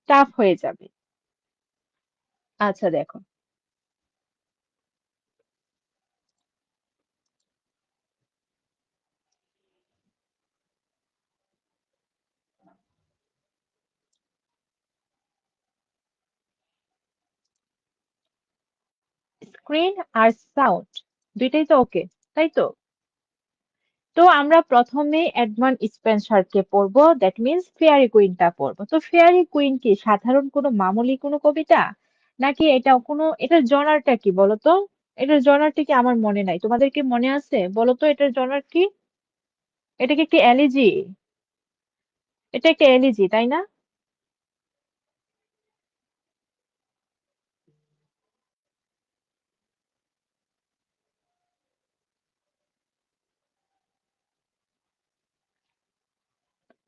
Tough হয়ে যাবে। আচ্ছা দেখো, স্ক্রিন আর সাউন্ড দুইটাই তো ওকে, তাই তো? তো আমরা প্রথমে এডমান্ড স্পেন্সারকে পড়বো, দ্যাট মিনস ফেয়ারি কুইনটা পড়বো। তো ফেয়ারি কুইন কি সাধারণ কোনো মামুলি কোনো কবিতা, নাকি এটা কোনো, এটার জনারটা কি বলো তো? এটার জনারটা কি আমার মনে নাই, তোমাদের কি মনে আছে বলো তো এটার জনার কি? এটা কি একটি এলিজি? এটা একটা এলিজি, তাই না?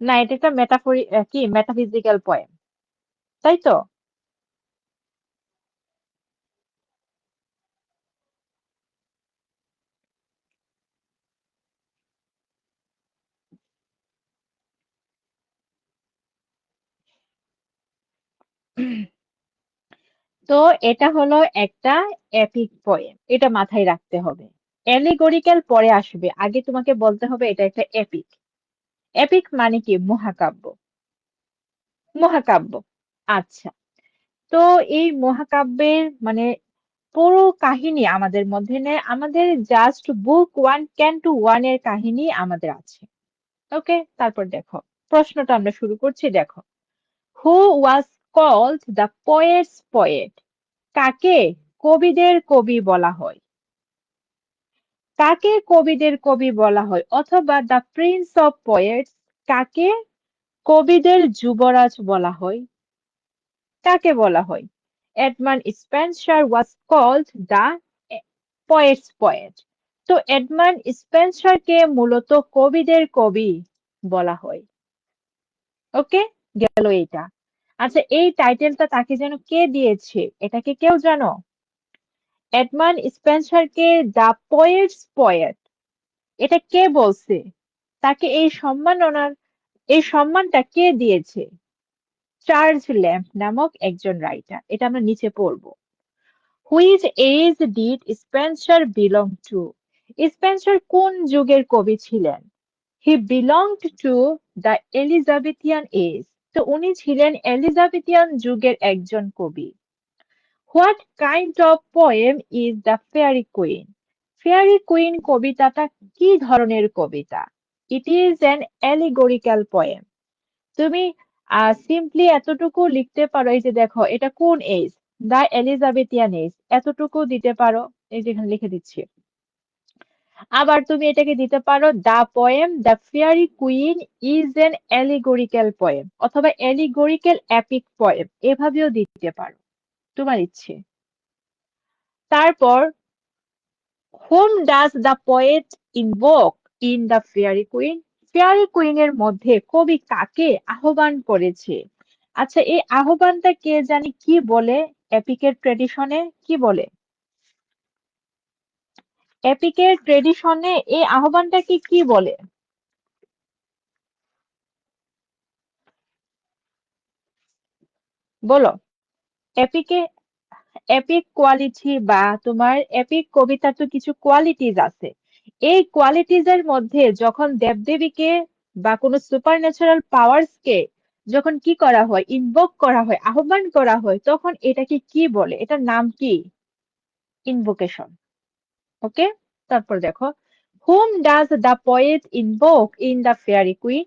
না, এটা একটা মেটাফরি, কি মেটাফিজিক্যাল পয়েম, তাই তো? তো এটা হলো একটা এপিক পোয়েম, এটা মাথায় রাখতে হবে। অ্যালিগরিক্যাল পরে আসবে, আগে তোমাকে বলতে হবে এটা একটা এপিক। এপিক মানে কি? মহাকাব্য। মহাকাব্য। আচ্ছা, তো এই মহাকাব্যের মানে পুরো কাহিনী আমাদের মধ্যে নেই, আমাদের just book one canto one এর কাহিনী আমাদের আছে। ওকে, তারপর দেখো, প্রশ্নটা আমরা শুরু করছি, দেখো। Who was called the poets poet? কাকে কবিদের কবি বলা হয়? কাকে কবিদের কবি বলা হয়? অথবা দ্য প্রিন্স অফ পোয়েটস কাকে কবিদের যুবরাজ বলা হয়? কাকে বলা হয়? Edmund Spenser was called the poets poet. তো এডমান্ড স্পেন্সারকে মূলত কবিদের কবি বলা হয়। ওকে, গেল এইটা। আচ্ছা, এই টাইটেলটা তাকে যেন কে দিয়েছে, এটা কি কেউ জানো? এডমান্ড স্পেন্সারকে দ্য পোয়েটস পোয়েট এটা কে বলছে? তাকে এই সম্মাননার, এই সম্মানটা কে দিয়েছে? চার্লস ল্যাম্প নামক একজন রাইটার, এটা আমরা নিচে পড়বো। Which age did Spenser belong to? স্পেন্সার কোন যুগের কবি ছিলেন? He belonged to the Elizabethan age. তো উনি ছিলেন এলিজাবেথিয়ান যুগের একজন কবি। What kind of poem is the fairy queen? Fairy Queene কবিতাটা কি ধরনের কবিতা? It is an allegorical poem. তুমি সিম্পলি এতটুকু লিখতে পারো, এই যে দেখো এটা কোন এজ, দ্য এলিজাবেথিয়ান এজ, এতটুকু দিতে পারো। এই যে এখানে লিখে দিচ্ছি। আবার তুমি এটাকে দিতে পারো, the poem the fairy queen is an অ্যালিগোরিক্যাল poem, অথবা অ্যালিগোরিক্যাল এপিক পোয়েম, এভাবেও দিতে পারো, তোমার ইচ্ছে। তারপর, whom does the poet invoke in the fairy queen? Faerie কুইনের মধ্যে কবি কাকে আহ্বান করেছে? আচ্ছা, এই আহ্বানটা কে জানি কি বলে? এপিকের ট্রেডিশনে কি বলে? এপিকের ট্রেডিশনে এই আহ্বানটাকে কি বলে বলো? এপিকে, এপিক কোয়ালিটি বা তোমার এপিক কবিতার তো কিছু কোয়ালিটিজ আছে। এই কোয়ালিটিজ এর মধ্যে যখন দেবদেবীকে বা কোনো সুপার ন্যাচারাল পাওয়ার্স কে যখন কি করা হয়, ইনভোক করা হয়, আহ্বান করা হয়, তখন এটাকে কি বলে? এটার নাম কি? ইনভোকেশন। ওকে, তারপর দেখো, হুম does the poet invoke in the fairy queen?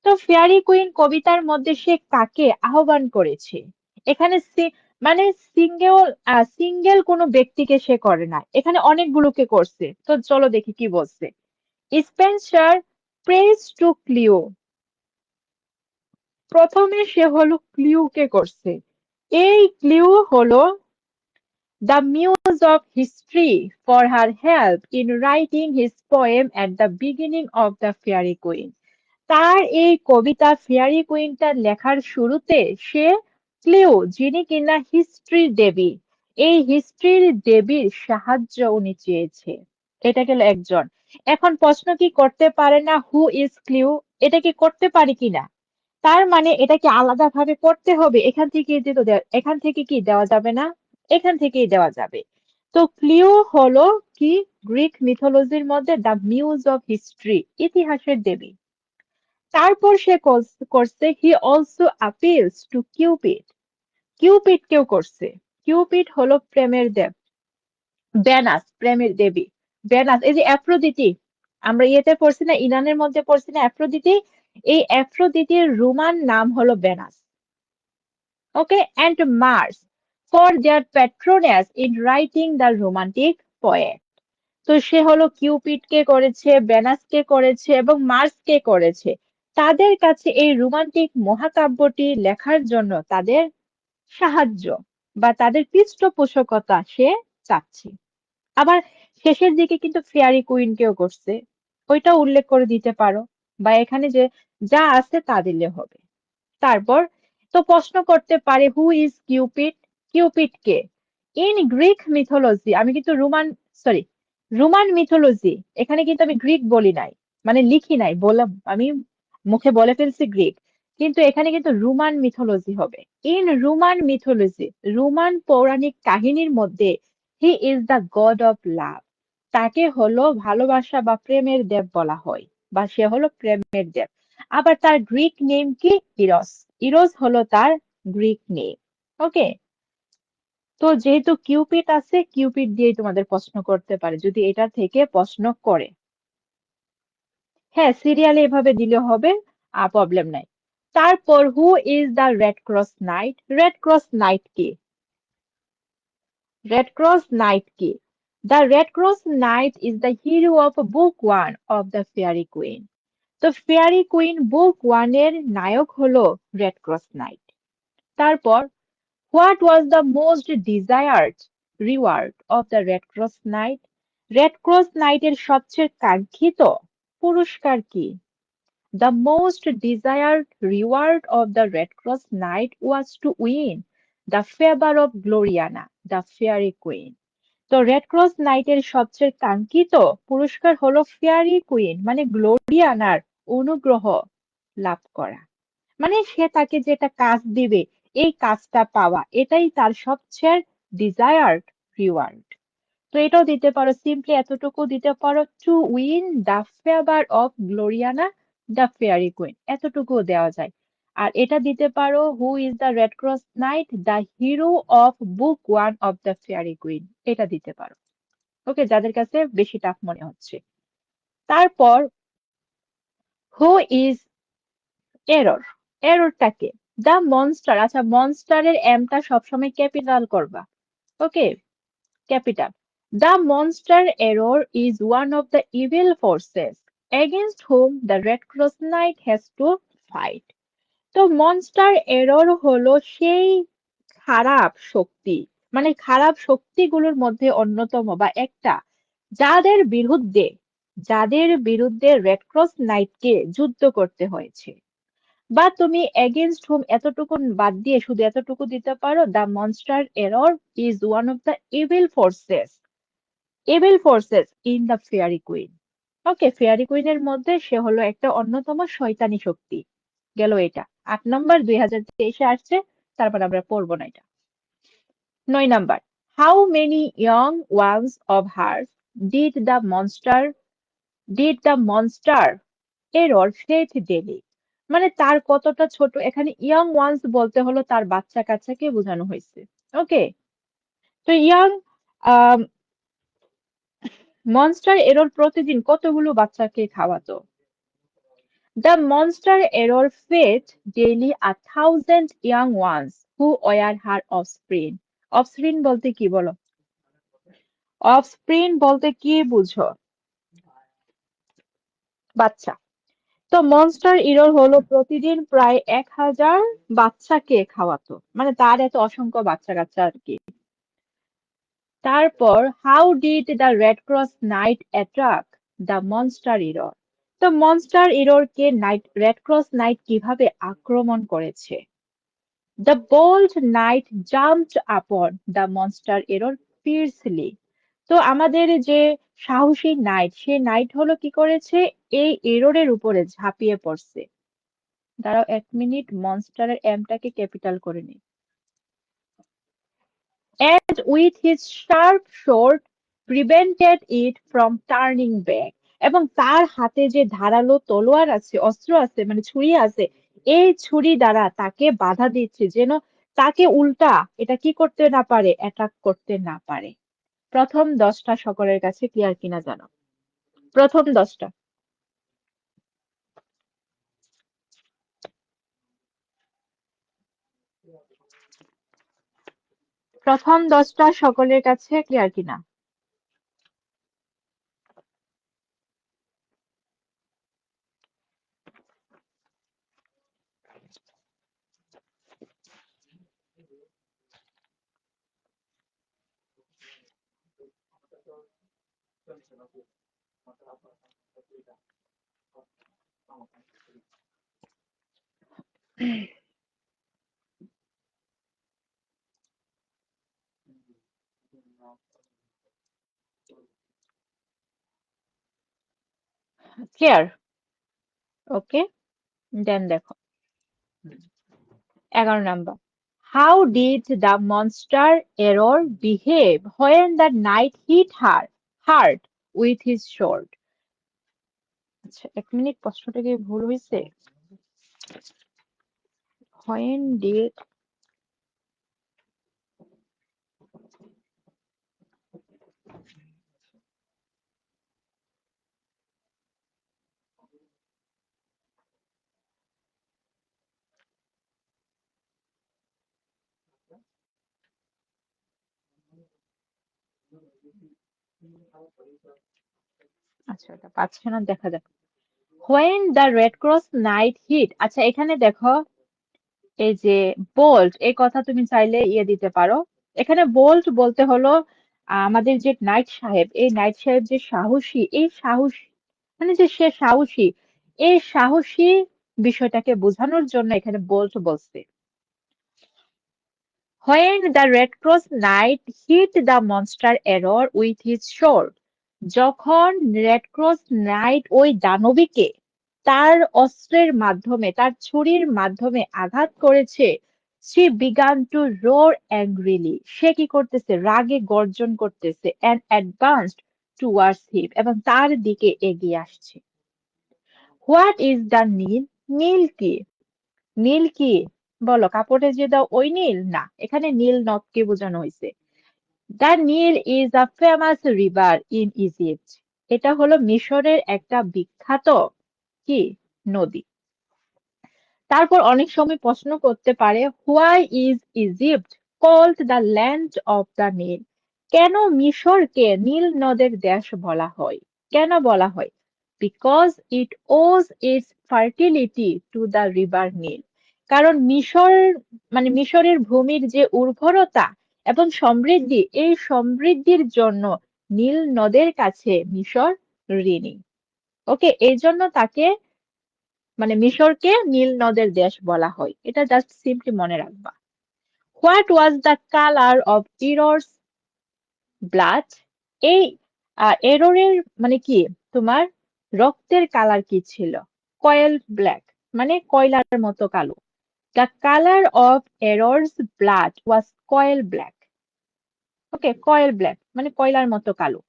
তো ফেয়ারি কুইন কবিতার মধ্যে সে কাকে আহ্বান করেছে? এখানে মানে সিঙ্গেল সিঙ্গেল কোনো ব্যক্তিকে সে করে না, এখানে অনেকগুলোকে করছে। তো চলো দেখি কি বলছে। Spenser prays to Clio. প্রথমে সে হলো ক্লিউকে করছে। এই ক্লিউ হলো the muse of history for her help in writing his poem at the beginning of the Fairy Queen. তার এই কবিতা ফেয়ারি কুইনটা লেখার শুরুতে সে ক্লিও, যিনি কিনা হিস্ট্রির দেবী, এই হিস্ট্রির দেবীর সাহায্য উনি চেয়েছে। এটা গেল একজন। এখন প্রশ্ন কি করতে পারে না হু ইজ ক্লিও, এটা কি করতে পারি কিনা? তার মানে এটা কি আলাদাভাবে পড়তে হবে? এখান থেকে কি দেওয়া যাবে না? এখান থেকেই দেওয়া যাবে। তো ক্লিও হলো কি? গ্রিক মিথোলজির মধ্যে দ্য মিউজ অফ হিস্ট্রি, ইতিহাসের দেবী। তারপর সে করছে he also appeals to Cupid. Cupid কেও করছে। কিউপিড হলো প্রেমের দেব। ভেনাস প্রেমের দেবী। ভেনাস এই যে অ্যাফ্রোদিটি, আমরা ইয়েতে পড়ছি না, ইরানের মধ্যে পড়ছি না অ্যাফ্রোদিটি, এই অ্যাফ্রোদিটির রোমান নাম হলো Venus. Okay, and Mars for their patronus in writing the romantic poet. তো সে হলো কিউপিড কে করেছে, ভেনাস কে করেছে এবং মার্স কে করেছে তাদের কাছে এই রোমান্টিক মহাকাব্যটি লেখার জন্য তাদের সাহায্য বা তাদের পৃষ্ঠপোষকতা সে চাচ্ছে। আবার শেষের দিকে কিন্তু ফেয়ারি কুইন কেও করছে, ওইটা উল্লেখ করে দিতে পারো, বা এখানে যে যা আছে তা দিলে হবে। তারপর তো প্রশ্ন করতে পারে who is Cupid? Cupid K? In Greek mythology, আমি কিন্তু সরি রোমান মিথোলজি, এখানে কিন্তু আমি গ্রিক বলি নাই, মানে লিখি নাই, বললাম আমি মুখে বলে ফেলছি গ্রিক, কিন্তু এখানে কিন্তু রোমান মিথোলজি হবে। ইন রোমান মিথোলজি, রোমান পৌরাণিক কাহিনীর মধ্যে হি is the god of love, তাকে হলো ভালোবাসা বা প্রেমের দেব বলা হয়, বা সে হলো প্রেমের দেব। আবার তার গ্রিক নেম কি? ইরস। ইরস হলো তার গ্রিক নেম। ওকে, তো যেহেতু কিউপিড আছে, কিউপিড দিয়ে তোমাদের প্রশ্ন করতে পারে যদি এটা থেকে প্রশ্ন করে। হ্যাঁ, সিরিয়ালে এভাবে দিলে হবে, প্রবলেম নাই। তারপর who is the Red Cross Knight? Red Cross Knight কি? রেড ক্রস নাইট কি? The Red Cross Knight is the hero of book one of the fairy queen. তো ফেয়ারি কুইন বুক ওয়ানের নায়ক হলো রেড ক্রস নাইট। তারপর what was the most desired reward of the Red Cross Knight? Red Cross নাইটের সবচেয়ে কাঙ্ক্ষিত পুরস্কার কি? The most desired reward of the Red Cross night was to win the favour of Gloriana the fairy queen. তো Red Cross নাইটের সবচেয়ে কাঙ্ক্ষিত পুরস্কার হলো ফেয়ারি কুইন মানে গ্লোরিয়ানার অনুগ্রহ লাভ করা। মানে সে তাকে যেটা কাজ দিবে এই কাজটা পাওয়া, এটাই তার সবচেয়ে ডিজায়ার্ড রিওয়ার্ড। তো এটাও দিতে পারো, সিম্পলি এতটুকু দিতে পারো, to win the favour of Gloriana the fairy Queene, এতটুকুও দেওয়া যায়। আর এটা দিতে পারো who is the Red Cross Knight? The hero of book one of the fairy Queene, এটা দিতে পারো। ওকে, যাদের কাছে বেশি টাফ মনে হচ্ছে। তারপর হু ইজ এরর? এররটাকে দ্য মনস্টার, আচ্ছা মনস্টারের এমটা সবসময় ক্যাপিটাল করবা। Okay, capital. The monster Error is one of the evil forces against whom the Red Cross Knight has to fight. তো মনস্টার এরর হলো সেই খারাপ শক্তি, মানে খারাপ শক্তিগুলোর মধ্যে অন্যতম বা একটা, যাদের বিরুদ্ধে যাদের বিরুদ্ধে রেড ক্রস নাইটকে যুদ্ধ করতে হয়েছে। বা তুমি এগেনস্ট হুম এতটুকু বাদ দিয়ে শুধু এতটুকু দিতে পারো, the monster Error is one of the evil forces in the fairy Queene. Okay, Faerie কুইনের মধ্যে সে হলো একটা অন্যতম শয়তানি শক্তি। গেল এটা। 8 নম্বর, 2023-এ আসছে, তারপর আমরা পড়বো না এটা। 9 number, how many young ones of hers did the monster Error feed daily? মানে তার কতটা ছোট, এখানে ইয়াং ওয়ান্স বলতে হলো তার বাচ্চা কাচ্চাকে বোঝানো হয়েছে। ওকে, তো ইয়াং মনস্টার এরর প্রতিদিন কতগুলো বাচ্চাকে খাওয়াতো? The monster error fed daily 1,000 young ones who were her offspring. Offspring বলতে কি বলো? অফস্প্রিং বলতে কি বুঝো? বাচ্চা। তো মনস্টার ইরর হলো প্রতিদিন প্রায় 1,000 বাচ্চাকে খাওয়াতো, মানে তার এত অসংখ্য বাচ্চা কাচ্চা আর কি। তারপর how did the Red Cross night attack the monster error? তো মনস্টার ইররকে রেড ক্রস নাইট কিভাবে আক্রমণ করেছে? The bold knight jumped upon the monster error fiercely. তো আমাদের যে সাহসী নাইট, সে নাইট হলো কি করেছে? এই এররের উপরে ঝাঁপিয়ে পড়ছে। দাঁড়াও 1 মিনিট, মনস্টারের এমটাকে ক্যাপিটাল করে নিই। And with his sharp sword prevented it from turning back. এবং তার হাতে যে ধারালো তলোয়ার আছে, অস্ত্র আছে, মানে ছুরি আছে, এই ছুরি দ্বারা তাকে বাধা দিচ্ছে যেন তাকে উল্টা এটা কি করতে না পারে, অ্যাটাক করতে না পারে। প্রথম 10টা সকলের কাছে ক্লিয়ার কিনা জানো? প্রথম 10টা, প্রথম 10টা সকলের কাছে ক্লিয়ার কিনা? ক্লিয়ার? ওকে, দেন দেখো 11 number. How did the monster error behave when the knight hit her hard with his sword? আচ্ছা 1 মিনিট, প্রশ্নটা কি ভুল হয়েছে? When did, আচ্ছা এটা পাচ্ছে না, দেখা যাক। When the Red Cross Knight hit, আচ্ছা এখানে দেখো এই যে বোল্ট, এই কথা তুমি চাইলে ইয়ে দিতে পারো। এখানে বোল্ট বলতে হলো আমাদের যে নাইট সাহেব, এই নাইট সাহেব যে সাহসী, এই সাহস মানে যে সে সাহসী, এই সাহসী বিষয়টাকে বোঝানোর জন্য এখানে বোল্ট বলছে। When the Red Cross Knight hit the monster error with his sword, যখন রেড ক্রস নাইট ওই দানবীকে তার অস্ত্রের মাধ্যমে, তার ছুরির মাধ্যমে আঘাত করেছে, she began to roar angrily, সে কি করতেছে, রাগে গর্জন করতেছে, and advanced towards him, এবং তার দিকে এগিয়ে আসছে। What is the নীল? নীল কি? নীল কি বলো, কাপড়ে যে দাও ওই নীল না, এখানে নীল নদকে বোঝানো হয়েছে। The Nile is a famous river in Egypt, এটা হলো মিশরের একটা বিখ্যাত কি নদী। তারপর অনেক সময় প্রশ্ন করতে পারে, why is Egypt called the land of the Nile, কেন মিশরকে নীল নদের দেশ বলা হয়? কেন বলা হয়? Because it owes its fertility to the river Nile, কারণ মিশর মানে মিশরের ভূমির যে উর্বরতা এবং সমৃদ্ধি, এই সমৃদ্ধির জন্য নীল নদের কাছে মিশর ঋণী। ওকে, এই জন্য তাকে মানে মিশরকে নীল নদের দেশ বলা হয়, এটা জাস্ট সিম্পলি মনে রাখবা। What was the colour of Error's blood, এই এররের মানে কি, তোমার রক্তের কালার কি ছিল? কয়েল ব্ল্যাক, মানে কয়লার মতো কালো। The colour of errors blood was coil black. Okay, coil black মানে কয়লার মতো কালো।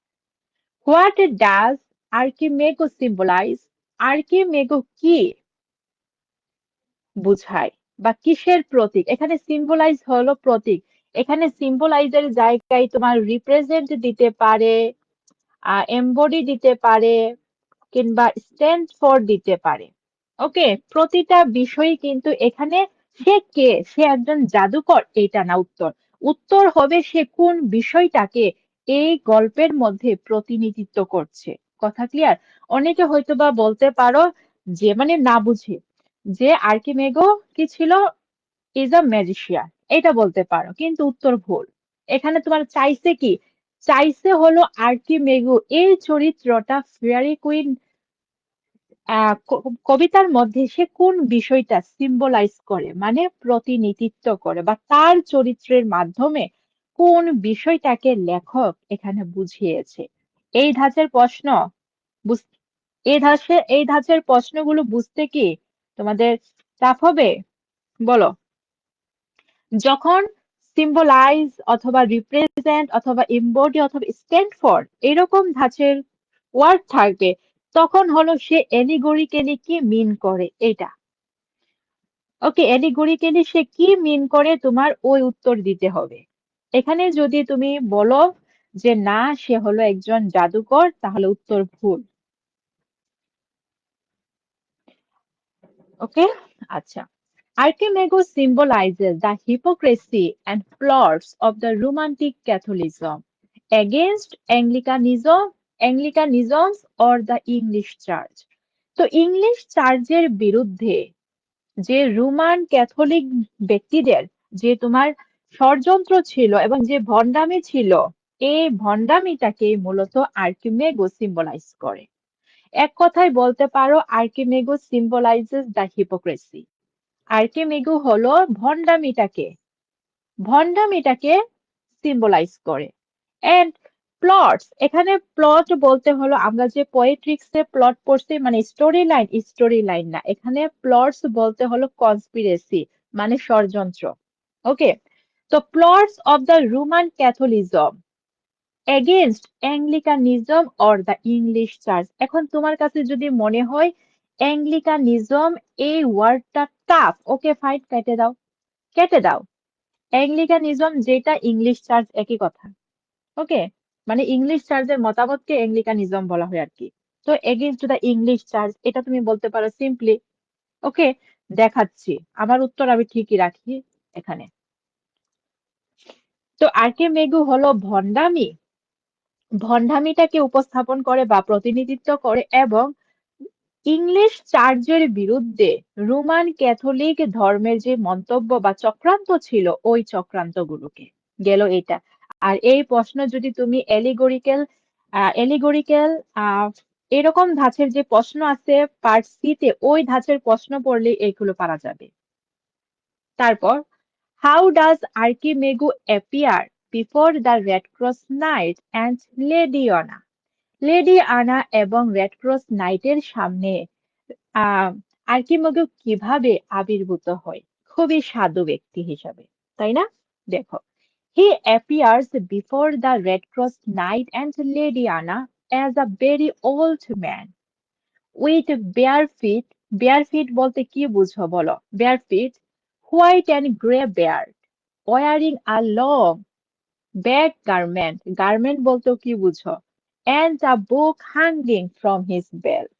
হোয়াট ডাজ আর্কিমেগো সিম্বলাইজ, আর্কিমেগো কি বুঝায় বা কিসের প্রতীক? এখানে সিম্বলাইজ হলো প্রতীক, এখানে সিম্বলাইজের জায়গায় তোমার রিপ্রেজেন্ট দিতে পারে, এমবডি দিতে পারে, কিংবা স্ট্যান্ড ফর দিতে পারে। ওকে, প্রতিটা বিষয় কিন্তু এখানে সে কে, সে একজন জাদুকর এটা না উত্তর, উত্তর হবে সে কোন বিষয়টাকে এই গল্পের মধ্যে প্রতিনিধিত্ব করছে। কথা ক্লিয়ার? অনেকে হয়তোবা বলতে পারো যে মানে না বুঝে যে আর্কিমেগো কি ছিল, ইজ আ ম্যাজিশিয়ান, এটা বলতে পারো, কিন্তু উত্তর ভুল। এখানে তোমার চাইছে কি, চাইছে হলো আর্কিমেগো এই চরিত্রটা ফেয়ারি কুইন কবিতার মধ্যে সে কোন বিষয়টা সিম্বলাইজ করে, মানে প্রতিনিধিত্ব করে, বা তার চরিত্রের মাধ্যমে কোন বিষয়টাকে লেখক এখানে বুঝিয়েছে। এই ধাঁচের প্রশ্ন বুঝ- এই ধাঁচের প্রশ্নগুলো বুঝতে কি তোমাদের টাফ হবে? বলো। যখন সিম্বলাইজ অথবা রিপ্রেজেন্ট অথবা এমবডি অথবা স্ট্যান্ড ফর এরকম ধাঁচের ওয়ার্ড থাকবে, তখন হলো সে অ্যালিগরিক্যালি কি মিন করে এটা। ওকে, অ্যালিগরিক্যালি সে কি মিন করে তোমার ওই উত্তর দিতে হবে। এখানে যদি তুমি বলো যে না সে হলো একজন জাদুকর, তাহলে উত্তর ভুল। ওকে, আচ্ছা। Archimago symbolizes the hypocrisy and flaws of the Romantic Catholicism against Anglicanism or the English Church. তো ইংলিশ চার্চের বিরুদ্ধে যে রোমান ক্যাথলিক ব্যক্তিদের যে তোমার ষড়যন্ত্র ছিল এবং যে ভণ্ডামি ছিল, এই ভণ্ডামিটাকে মূলত আর্কিমেগো সিম্বলাইজ করে। এক কথায় বলতে পারো আর্কিমেগো সিম্বলাইজেস দ্য হিপোক্রেসি। আর্কিমেগো হলো ভণ্ডামিটাকে সিম্বলাইজ করে। এন্ড প্লটস, এখানে প্লট বলতে হলো আমরা যে পোয়েট্রিক্সে প্লট পড়ছি মানে স্টোরি লাইন না, এখানে প্লটস বলতে হলো কনস্পিরেসি মানে ষড়যন্ত্র। ওকে, তো plots of the Roman Catholicism against Anglicanism or the English Church. এখন তোমার কাছে যদি মনে হয় অ্যাংলিকানিজম এই ওয়ার্ডটা টাফ, ওকে ফাইন, কেটে দাও। অ্যাংলিকানিজম যেটা ইংলিশ চার্চ একই কথা। ওকে, মানে ইংলিশ চার্চের মতামতকে অ্যাংলিকানিজম বলা হয় আর কি। তো এগেইনস্ট দ্য ইংলিশ চার্চ এটা তুমি বলতে পারো সিম্পলি। ওকে, দেখাচ্ছি আমার উত্তর আমি ঠিকই রাখি এখানে। তো আর্কিমেগু হলো ভণ্ডামিটাকে উপস্থাপন করে বা প্রতিনিধিত্ব করে এবং ইংলিশ চার্চের বিরুদ্ধে রোমান ক্যাথলিক ধর্মের যে মন্তব্য বা চক্রান্ত ছিল ওই চক্রান্তগুলোকে। গেল এটা। আর এই প্রশ্ন যদি তুমি এলিগোরিক্যাল এরকম ধাঁচের যে প্রশ্ন আছে পার্ট সি তে, ওই ধাঁচের প্রশ্ন পড়লে এইগুলো পারা যাবে। তারপর, how does Archimago appear before the Red Cross Knight and Lady Una এবং রেড ক্রস নাইটের সামনে আহ আর্কিমেগু কিভাবে আবির্ভূত হয় খুবই সাধু ব্যক্তি হিসাবে, তাই না? দেখো, he appears before the Red Cross Knight and Lady Una as a very old man with bare feet বলতে কি বুঝো বলো? Bare feet, white and grey beard, wearing a long black garment বলতেও কি বুঝো? And a book hanging from his belt.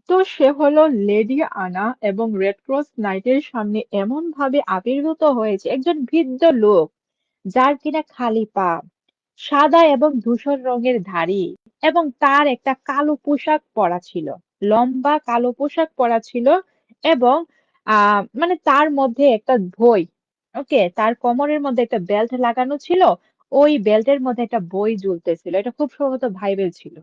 তো সে হলো লেডি আনা এবং রেড ক্রস নাইটের সামনে এমন ভাবে আবির্ভূত হয়েছে, একজন বৃদ্ধ লোক যার কিনা খালি পা, সাদা এবং ধূসর রঙের ধাড়ি, এবং তার একটা কালো পোশাক পরা ছিল, লম্বা কালো পোশাক পরা ছিল। এবং মানে তার মধ্যে একটা বই, ওকে, তার কোমরের মধ্যে একটা বেল্ট লাগানো ছিল, ওই বেল্টের মধ্যে একটা বই ঝুলতেছিল, এটা খুব সম্ভবত বাইবেল ছিল।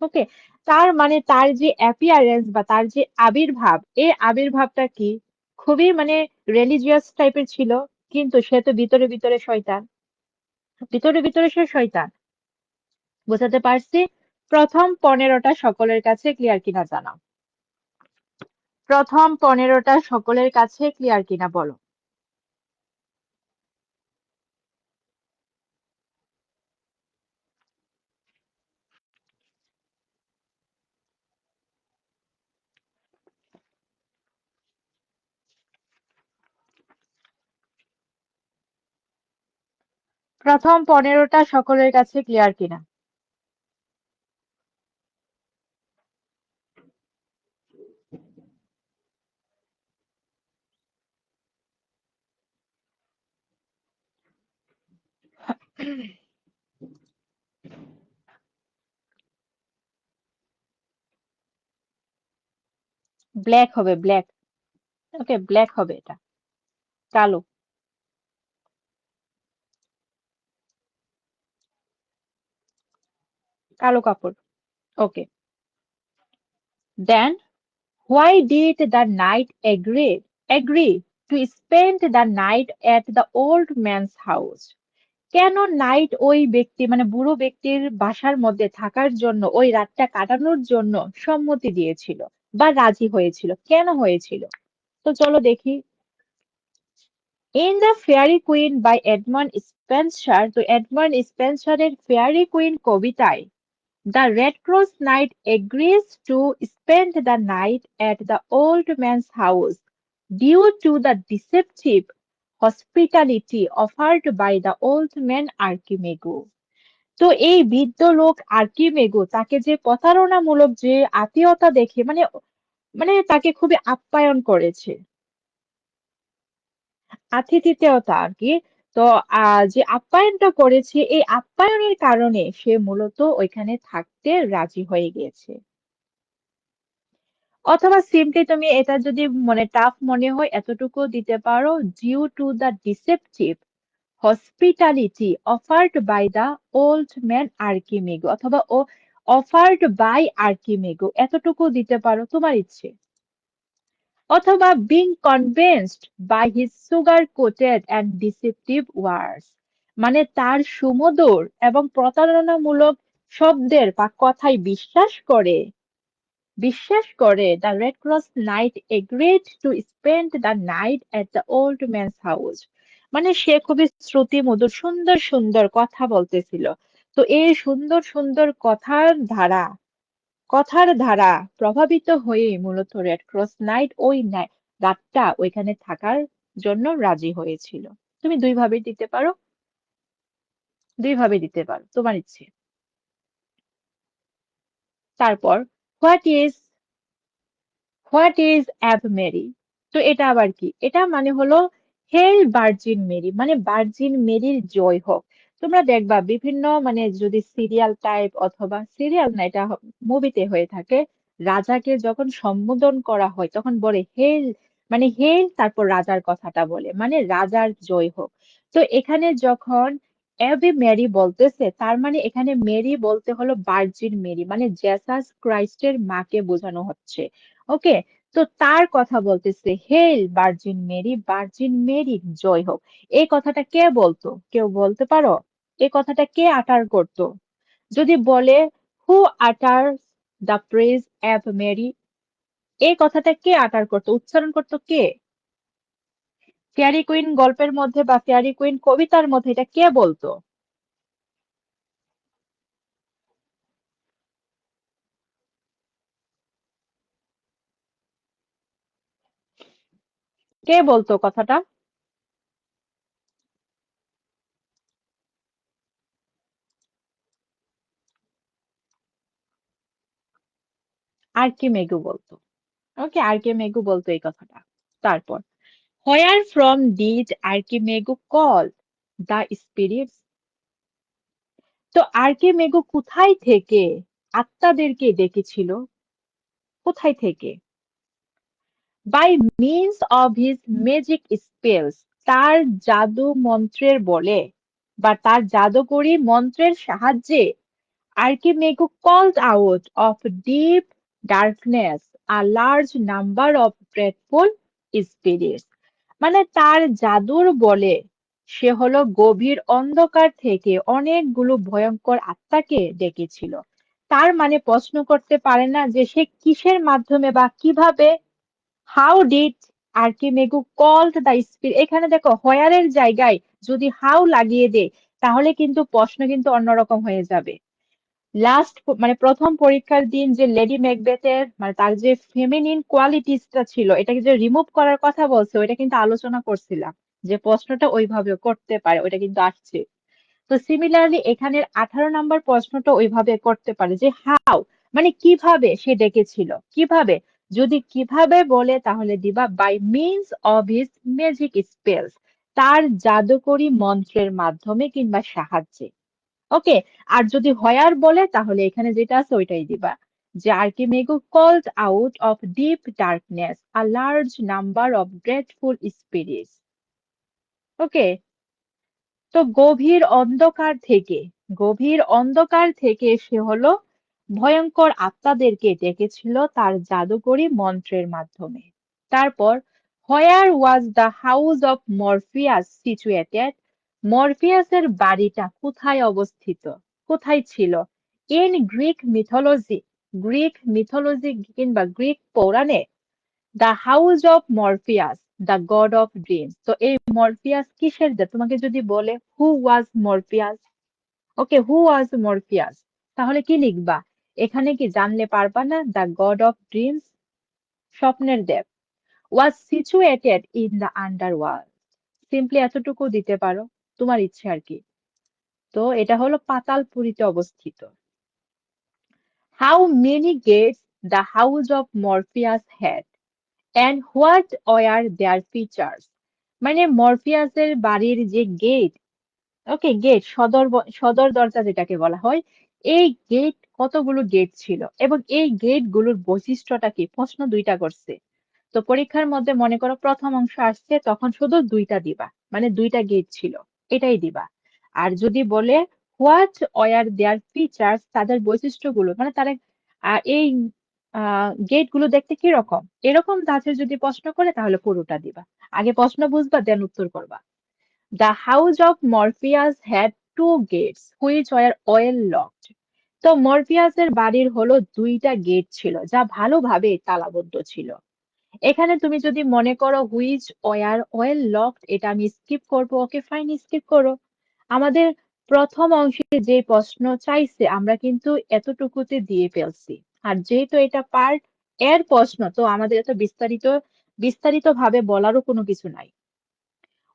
ওকে, তার মানে তার যে অ্যাপিয়ারেন্স বা তার যে আবির্ভাব, এই আবির্ভাবটা কি খুবই মানে রিলিজিয়াস টাইপের ছিল, কিন্তু সে তো ভিতরে ভিতরে শয়তান, ভিতরে ভিতরে সে শয়তান। বোঝাতে পারছি? প্রথম 15টা সকলের কাছে ক্লিয়ার কিনা জানাও। প্রথম 15টা সকলের কাছে ক্লিয়ার কিনা বলো। প্রথম 15টা সকলের কাছে ক্লিয়ার কিনা? ব্ল্যাক হবে, ব্ল্যাক। ওকে, ব্ল্যাক হবে, এটা কালো, কালো কাপড়। ওকে, দেন why did the knight agree to spend the night at the old man's house? কেন নাইট ওই ব্যক্তি মানে বুড়ো ব্যক্তির বাসার মধ্যে থাকার জন্য, ওই রাতটা কাটানোর জন্য সম্মতি দিয়েছিল? বা রাজি হয়েছিল, কেন হয়েছিল? তো চলো দেখি। In the fairy queen by Edmund Spenser, তো এডমন্ড স্পেন্সারের ফেয়ারি কুইন কবিতায় the Red Cross Knight agrees to spend the night at the old man's house due to the deceptive hospitality offered by the old man Archimago. তো এই বৃদ্ধ লোক আর্কিমেগো তাকে যে প্রতারণামূলক যে আত্মীয়তা দেখে মানে মানে তাকে খুবই আপ্যায়ন করেছে, আতিথেয়তা আর কি। তো যে আপ্যায়নটা করেছে এই আপ্যায়নের কারণে সে মূলত ওইখানে থাকতে রাজি হয়ে গিয়েছে। অথবা সিম্পলি তুমি এটা যদি মনে টাফ মনে হয় এতটুকু দিতে পারো, due to the deceptive hospitality offered by the old man Archimago, অথবা ও অফার্ড বাই আর্কিমেগো, এতটুকু দিতে পারো তোমার ইচ্ছে। অথবা being convinced by his sugar coated and deceptive words, মানে তার সুমধুর এবং প্রতারণামূলক শব্দের বা কথায় বিশ্বাস করে the Red Cross night agreed to spend the night at the old man's house. মানে সে খুবই শ্রুতি মধুর সুন্দর সুন্দর কথা বলতেছিল। তো এই সুন্দর সুন্দর কথার ধারা প্রভাবিত হয়ে মূলত রেড ক্রস নাইট ওই রাতটা ওইখানে থাকার জন্য রাজি হয়েছিল। তুমি দুই ভাবে দিতে পারো তোমার ইচ্ছে। তারপর হোয়াট ইজ অ্যাভ মেরি, তো এটা আবার কি? এটা মানে হলো হেল ভার্জিন মেরি, মানে ভার্জিন মেরির জয় হোক। তোমরা দেখবা বিভিন্ন মানে যদি সিরিয়াল টাইপ অথবা সিরিয়াল না এটা মুভিতে হয়ে থাকে, রাজাকে যখন সম্বোধন করা হয় তখন বলে হেল, মানে হেল তারপর রাজার কথাটা বলে মানে রাজার জয় হোক। তো এখানে যখন অ্যাভি মেরি বলতেছে তার মানে এখানে মেরি বলতে হলো ভার্জিন মেরি, মানে জেসাস ক্রাইস্টের মাকে বোঝানো হচ্ছে। ওকে, তো তার কথা বলতেছে হেল ভার্জিন মেরি জয় হোক। এই কথাটা কে বলতো? কেউ বলতে পারো এই কথাটা কে আটার করতো? যদি বলে হু আটার দ্য প্রেজ অ্যাভ মেরি, এই কথাটা কে আটার করতো, উচ্চারণ করতো কে? ফেয়ারি কুইন গল্পের মধ্যে বা ফেয়ারি কুইন কবিতার মধ্যে এটা কে বলতো? কে বলতো কথাটা? আর্কিমেগু বলতো। ওকে, আর্কিমেগু বলতো এই কথাটা। তারপর where from did Archimago call the spirits, তো আর্কিমেগু কোথায় থেকে আত্মাদেরকে ডেকেছিল? কোথায় থেকে? By means of his magic spells, তার জাদু মন্ত্রের বলে বা তার জাদুকরী মন্ত্রের সাহায্যে Archimedes called out of deep darkness a large number of dreadful spirits, মানে তার জাদুর বলে সে হলো গভীর অন্ধকার থেকে অনেকগুলো ভয়ঙ্কর আত্মাকে ডেকেছিল। তার মানে প্রশ্ন করতে পারে না যে সে কিসের মাধ্যমে বা কিভাবে, how did Archimago called the spirit, এখানে দেখো হোয়ারের জায়গায় যদি হাউ লাগিয়ে দেয় তাহলে কিন্তু প্রশ্ন কিন্তু অন্যরকম হয়ে যাবে। লাস্ট মানে প্রথম পরীক্ষার দিন যে লেডি ম্যাকবেথের মানে তার যে ফেমিনিন কোয়ালিটিসটা ছিল এটাকে যে রিমুভ করার কথা বলছে ওইটা কিন্তু আলোচনা করছিলাম, যে প্রশ্নটা ওইভাবে করতে পারে ওইটা কিন্তু আসছে। তো সিমিলারলি এখানের 18 নম্বর প্রশ্নটা ওইভাবে করতে পারে যে হাউ, মানে কিভাবে সে ডেকেছিল, কিভাবে। যদি কিভাবে বলে তাহলে দিবা by means of his magic spells, তার জাদুকরী মন্ত্রের মাধ্যমে কিংবা সাহায্যে। ওকে, আর যদি হয়ার বলে তাহলে এখানে যেটা আছে ওইটাই দিবা, যে Archimago called out of deep darkness a large number of grateful spirits. Okay, তো গভীর অন্ধকার থেকে সে হলো ভয়ঙ্কর আত্মাদেরকে ডেকেছিল তার জাদুকরী মন্ত্রের মাধ্যমে। তারপর where was the house of Morpheus situated, মরফিয়াসের বাড়িটা কোথায় অবস্থিত, কোথায় ছিল? In Greek mythology Greek mythology কিংবা গ্রিক পৌরাণে the house of Morpheus, the god of dreams. তো এই মরফিয়াস কিসের দেব? তোমাকে যদি বলে হু ওয়াজ মরফিয়াস, ওকে, হু ওয়াজ মরফিয়াস, তাহলে কি লিখবা? এখানে কি জানলে পারবা না? দ্য গড অফ ড্রিমস, স্বপ্নের দেব, was situated in the underworld. Simply এতটুকু দিতে পারো, তোমার ইচ্ছে আর কি। তো এটা হলো পাতালপুরীতে অবস্থিত। How many gates the house of Morpheus had and what were their features? মানে মরফিয়াসের বাড়ির যে গেট, ওকে, গেট, সদর দরজা যেটাকে বলা হয়, এই গেট, কতগুলো গেট ছিল এবং এই গেট গুলোর বৈশিষ্ট্যটা কি? প্রশ্ন দুইটা করছে। তো পরীক্ষার মধ্যে মনে করো প্রথম অংশ আসছে, তখন শুধু দুইটা দিবা, মানে দুইটা গেট ছিল, এটাই দিবা। আর যদি বলে হোয়াট ওয়ার দেয়ার ফিচার্স, তাদের বৈশিষ্ট্যগুলো, মানে তারা এই গেট গুলো দেখতে কি রকম, এরকম ধাঁচের যদি প্রশ্ন করে তাহলে পুরোটা দিবা। আগে প্রশ্ন বুঝবা, দেন উত্তর করবা। The house of Morpheus had two gates which were well locked. তো মরফিয়াসের বাড়ির হলো দুইটা গেট ছিল যা ভালোভাবে তালাবদ্ধ ছিল। এখানে তুমি যদি মনে করো হুইচ ওয়ার ওয়েল লকড, এটা আমি স্কিপ করবো, ওকে ফাইন, স্কিপ করো। আমাদের প্রথম অংশে যে প্রশ্ন চাইছে আমরা কিন্তু এতটুকুতে দিয়ে ফেলছি। আর যেহেতু এটা পার্ট এর প্রশ্ন, তো আমাদের এত বিস্তারিত বিস্তারিত ভাবে বলারও কোনো কিছু নাই।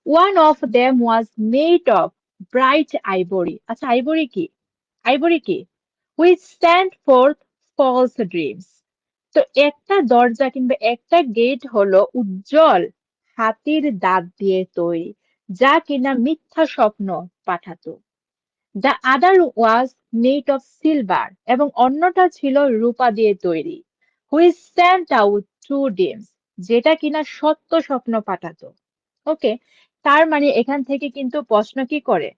One of them was made of bright ivory. আচ্ছা, আইভরি কি? আইভরি কি? Which sent forth false dreams. তো একটা দরজা কিংবা একটা গেট হলো উজ্জ্বল হাতির দাঁত দিয়ে তৈরি, যা কিনা মিথ্যা স্বপ্ন পাঠাতো। The other was made of silver, এবং অন্যটা ছিল রূপা দিয়ে তৈরি। Which sent out true dreams, যেটা কিনা সত্য স্বপ্ন পাঠাতো। ওকে, তার মানে এখান থেকে কিন্তু প্রশ্ন কি করে?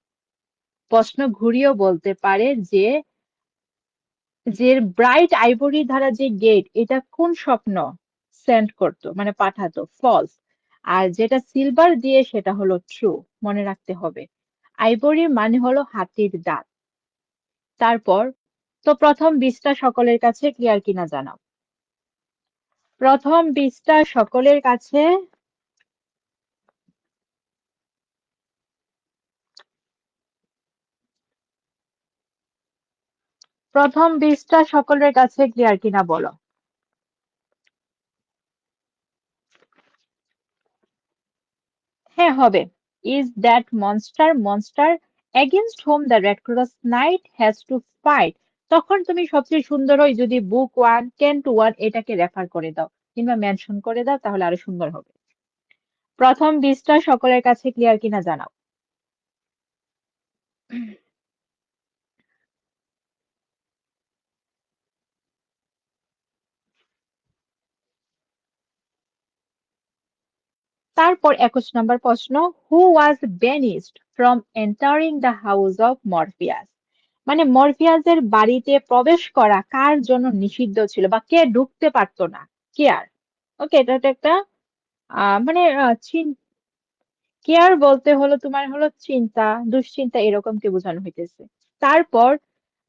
প্রশ্ন ঘুরিয়েও বলতে পারে যে যে ব্রাইট আইভরি দ্বারা যে গেট, এটা কোন স্বপ্ন সেন্ড করতো, মানে পাঠাতো? ফলস। আর যেটা সিলভার দিয়ে সেটা হলো ট্রু। মনে রাখতে হবে, আইভরি মানে হলো হাতির দাঁত। তারপর, তো প্রথম 20টা সকলের কাছে ক্লিয়ার কিনা জানাও। প্রথম 20টা সকলের কাছে, প্রথম 20টা সকলের কাছে ক্লিয়ার কিনা বলো। হ্যাঁ, হবে। Is that monster monster against home the Red Cross Knight has to fight? তখন তুমি সবচেয়ে সুন্দর হয় যদি বুক 1 ক্যান্ট 1 এটাকে রেফার করে দাও কিংবা মেনশন করে দাও, তাহলে আরো সুন্দর হবে। প্রথম 20টা সকলের কাছে ক্লিয়ার কিনা জানাও। তারপর 21 নম্বর প্রশ্ন, who was banished from entering the house of Morpheus? মানে মরফিয়াসের বাড়িতে প্রবেশ করা কার জন্য নিষিদ্ধ ছিল, বা কে ঢুকতে পারতো না? কে আর? ওকে, এটা তো একটা মানে কেয়ার বলতে হলো তোমার হলো চিন্তা, দুশ্চিন্তা, এরকমকে বোঝানো হইতেছে। তারপর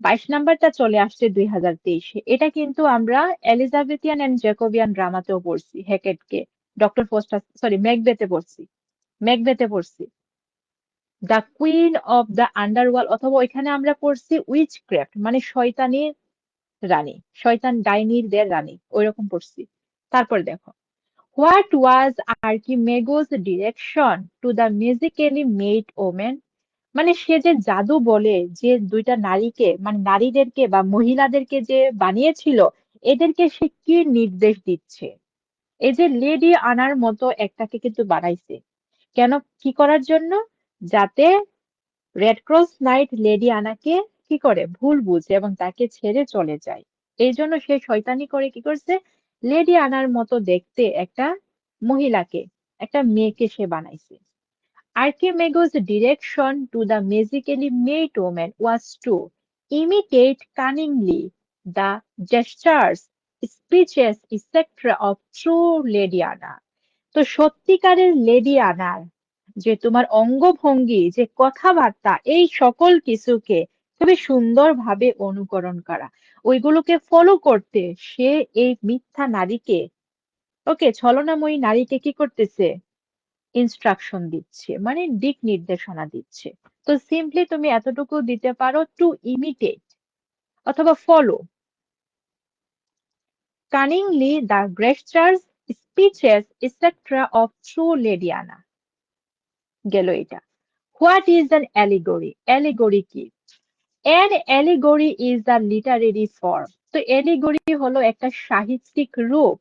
22 নাম্বারটা চলে আসছে 2023-এ। এটা কিন্তু আমরা এলিজাবেথিয়ান এন্ড জ্যাকোবিয়ান ড্রামাতেও পড়ছি, হ্যাকেটকে, ডক্টর ফস্টার, সরি, ম্যাকবেথে পড়ছি, ম্যাকবেথে পড়ছি, the queen of the underworld, অথবা ওইখানে আমরা পড়ছি উইচ ক্রাফট, মানে শয়তানির রানী, শয়তান ডাইনিরদের রানী, ওইরকম পড়ছি। তারপর দেখো, what was Archimago's direction to the musically made woman? মানে সে যে জাদু বলে যে দুইটা নারীকে, মানে নারীদেরকে বা মহিলাদেরকে যে বানিয়েছিল, এদেরকে সে কি নির্দেশ দিচ্ছে? এই যে লেডি আনার মতো একটাকে কিন্তু বানাইছে, কেন, কি করার জন্য? যাতে রেড ক্রস নাইট লেডি আনাকে কি করে, ভুল বুঝে এবং তাকে ছেড়ে চলে যায়। এই জন্য সে শয়তানি করে কি করছে, লেডি আনার মতো দেখতে একটা মহিলাকে, একটা মেয়েকে সে বানাইছে। Archimedes' direction to the magically made woman was to imitate cunningly the gestures, speeches, etc. of true Lady Anna. তো সত্যিকারের লেডি আনার যে তোমার অঙ্গভঙ্গি, যে কথাবার্তা, এই সকল কিছুকে খুবই সুন্দরভাবে অনুকরণ করা, ওইগুলোকে ফলো করতে সে এই মিথ্যা নারীকে, ওকে, ছলনাময়ী নারীকে কি করতেছে, ইনস্ট্রাকশন দিচ্ছে, মানে দিক নির্দেশনা দিচ্ছে। তো সিম্পলি তুমি এতটুকু দিতে পারো, টু ইমিটেট অথবা follow cunningly the gestures, speeches, etc. of true Lady Anna। গেল এটা। What is an allegory? Allegory কি? An allegory is the literary form. তো অ্যালিগরি হলো একটা সাহিত্যিক রূপ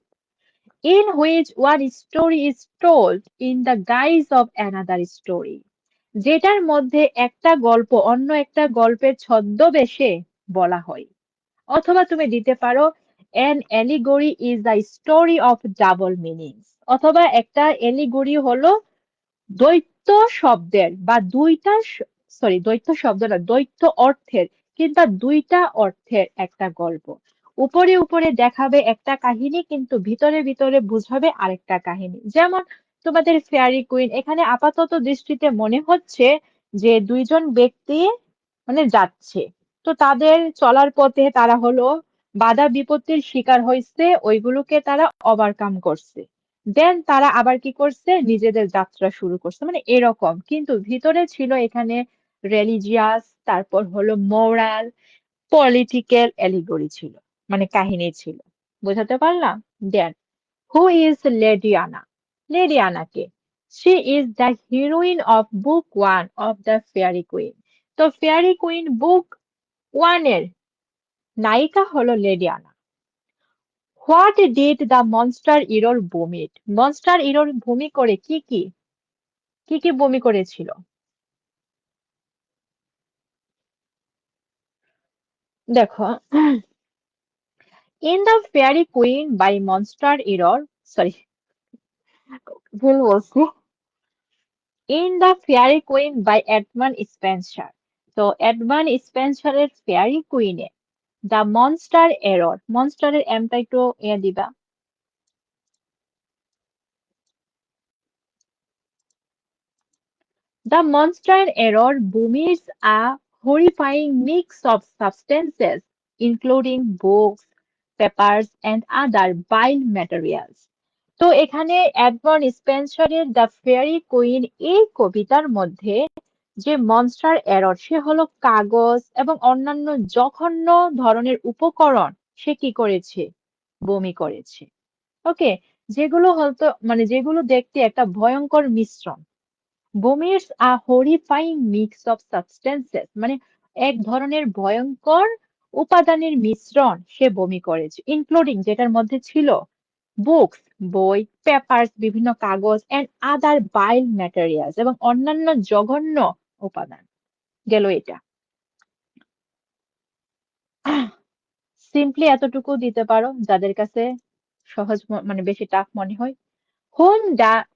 in which one story is told in the guise of another story, যেটার মধ্যে একটা গল্প অন্য একটা গল্পের ছদ্মবেশে বলা হয়। অথবা তুমি দিতে পারো an allegory is the story of double meanings, অথবা একটা allegory হলো দ্বৈত শব্দের বা দুইটা, সরি দ্বৈত শব্দ না, দ্বৈত অর্থের কিংবা দুইটা অর্থের একটা গল্প। উপরে উপরে দেখাবে একটা কাহিনী কিন্তু ভিতরে ভিতরে বুঝাবে আরেকটা কাহিনী। যেমন তোমাদের ফেয়ারি কুইন, এখানে আপাতত দৃষ্টিতে মনে হচ্ছে যে দুইজন ব্যক্তি মানে যাচ্ছে, তো তাদের চলার পথে তারা হলো বাধা বিপত্তির শিকার হয়েছে, ওইগুলোকে তারা ওভারকাম করছে, দেন তারা আবার কি করছে, নিজেদের যাত্রা শুরু করছে, মানে এরকম। কিন্তু ভিতরে ছিল এখানে রিলিজিয়াস, তারপর হলো মোরাল, পলিটিক্যাল অ্যালিগরি ছিল, মানে কাহিনী ছিল। বোঝাতে পারলাম? Then who is Lady Anna? Lady আনাকে, she is the heroine of book one of the fairy queen. তো ফেয়ারি কুইন বুক ওয়ানের নায়িকা হলো Lady Anna. What did the monster Error vomit? Monster Error ভূমি করে কি কি, কি কি বমি করেছিল? দেখো, in the fairy queen by monster Error, sorry ভুল বলছি, in the fairy queen by Edmund Spenser. তো এডমান্ড স্পেন্সারের ফেয়ারি কুইনে দ্য মনস্টার এরর, মনস্টারের এমটা একটু দিবা। The monster error vomits a horrifying mix of substances, including books, papers, and other vile materials। তো এখানে Edmund স্পেন্সারের the fairy queen এই কবিতার মধ্যে যে মনস্টার এরর, সে হলো কাগজ এবং অন্যান্য জঘন্য ধরনের উপকরণ সে কি করেছে, বমি করেছে। ওকে, যেগুলো হয়তো মানে যেগুলো দেখতে একটা ভয়ঙ্কর মিশ্রণ। ভমিটস আ হরিফাইং মিক্স অফ সাবস্টেন্সেস, মানে এক ধরনের ভয়ঙ্কর উপাদানের মিশ্রণ সে বমি করেছে, ইনক্লুডিং যেটার মধ্যে ছিল বুকস, বই, পেপারস, বিভিন্ন কাগজ, এন্ড আদার বাইল ম্যাটেরিয়ালস, এবং অন্যান্য জঘন্য উপাদান। গেল এটা। সিম্পলি এতটুকু দিতে পারো, যাদের কাছে সহজ মানে বেশি টাফ মনে হয়।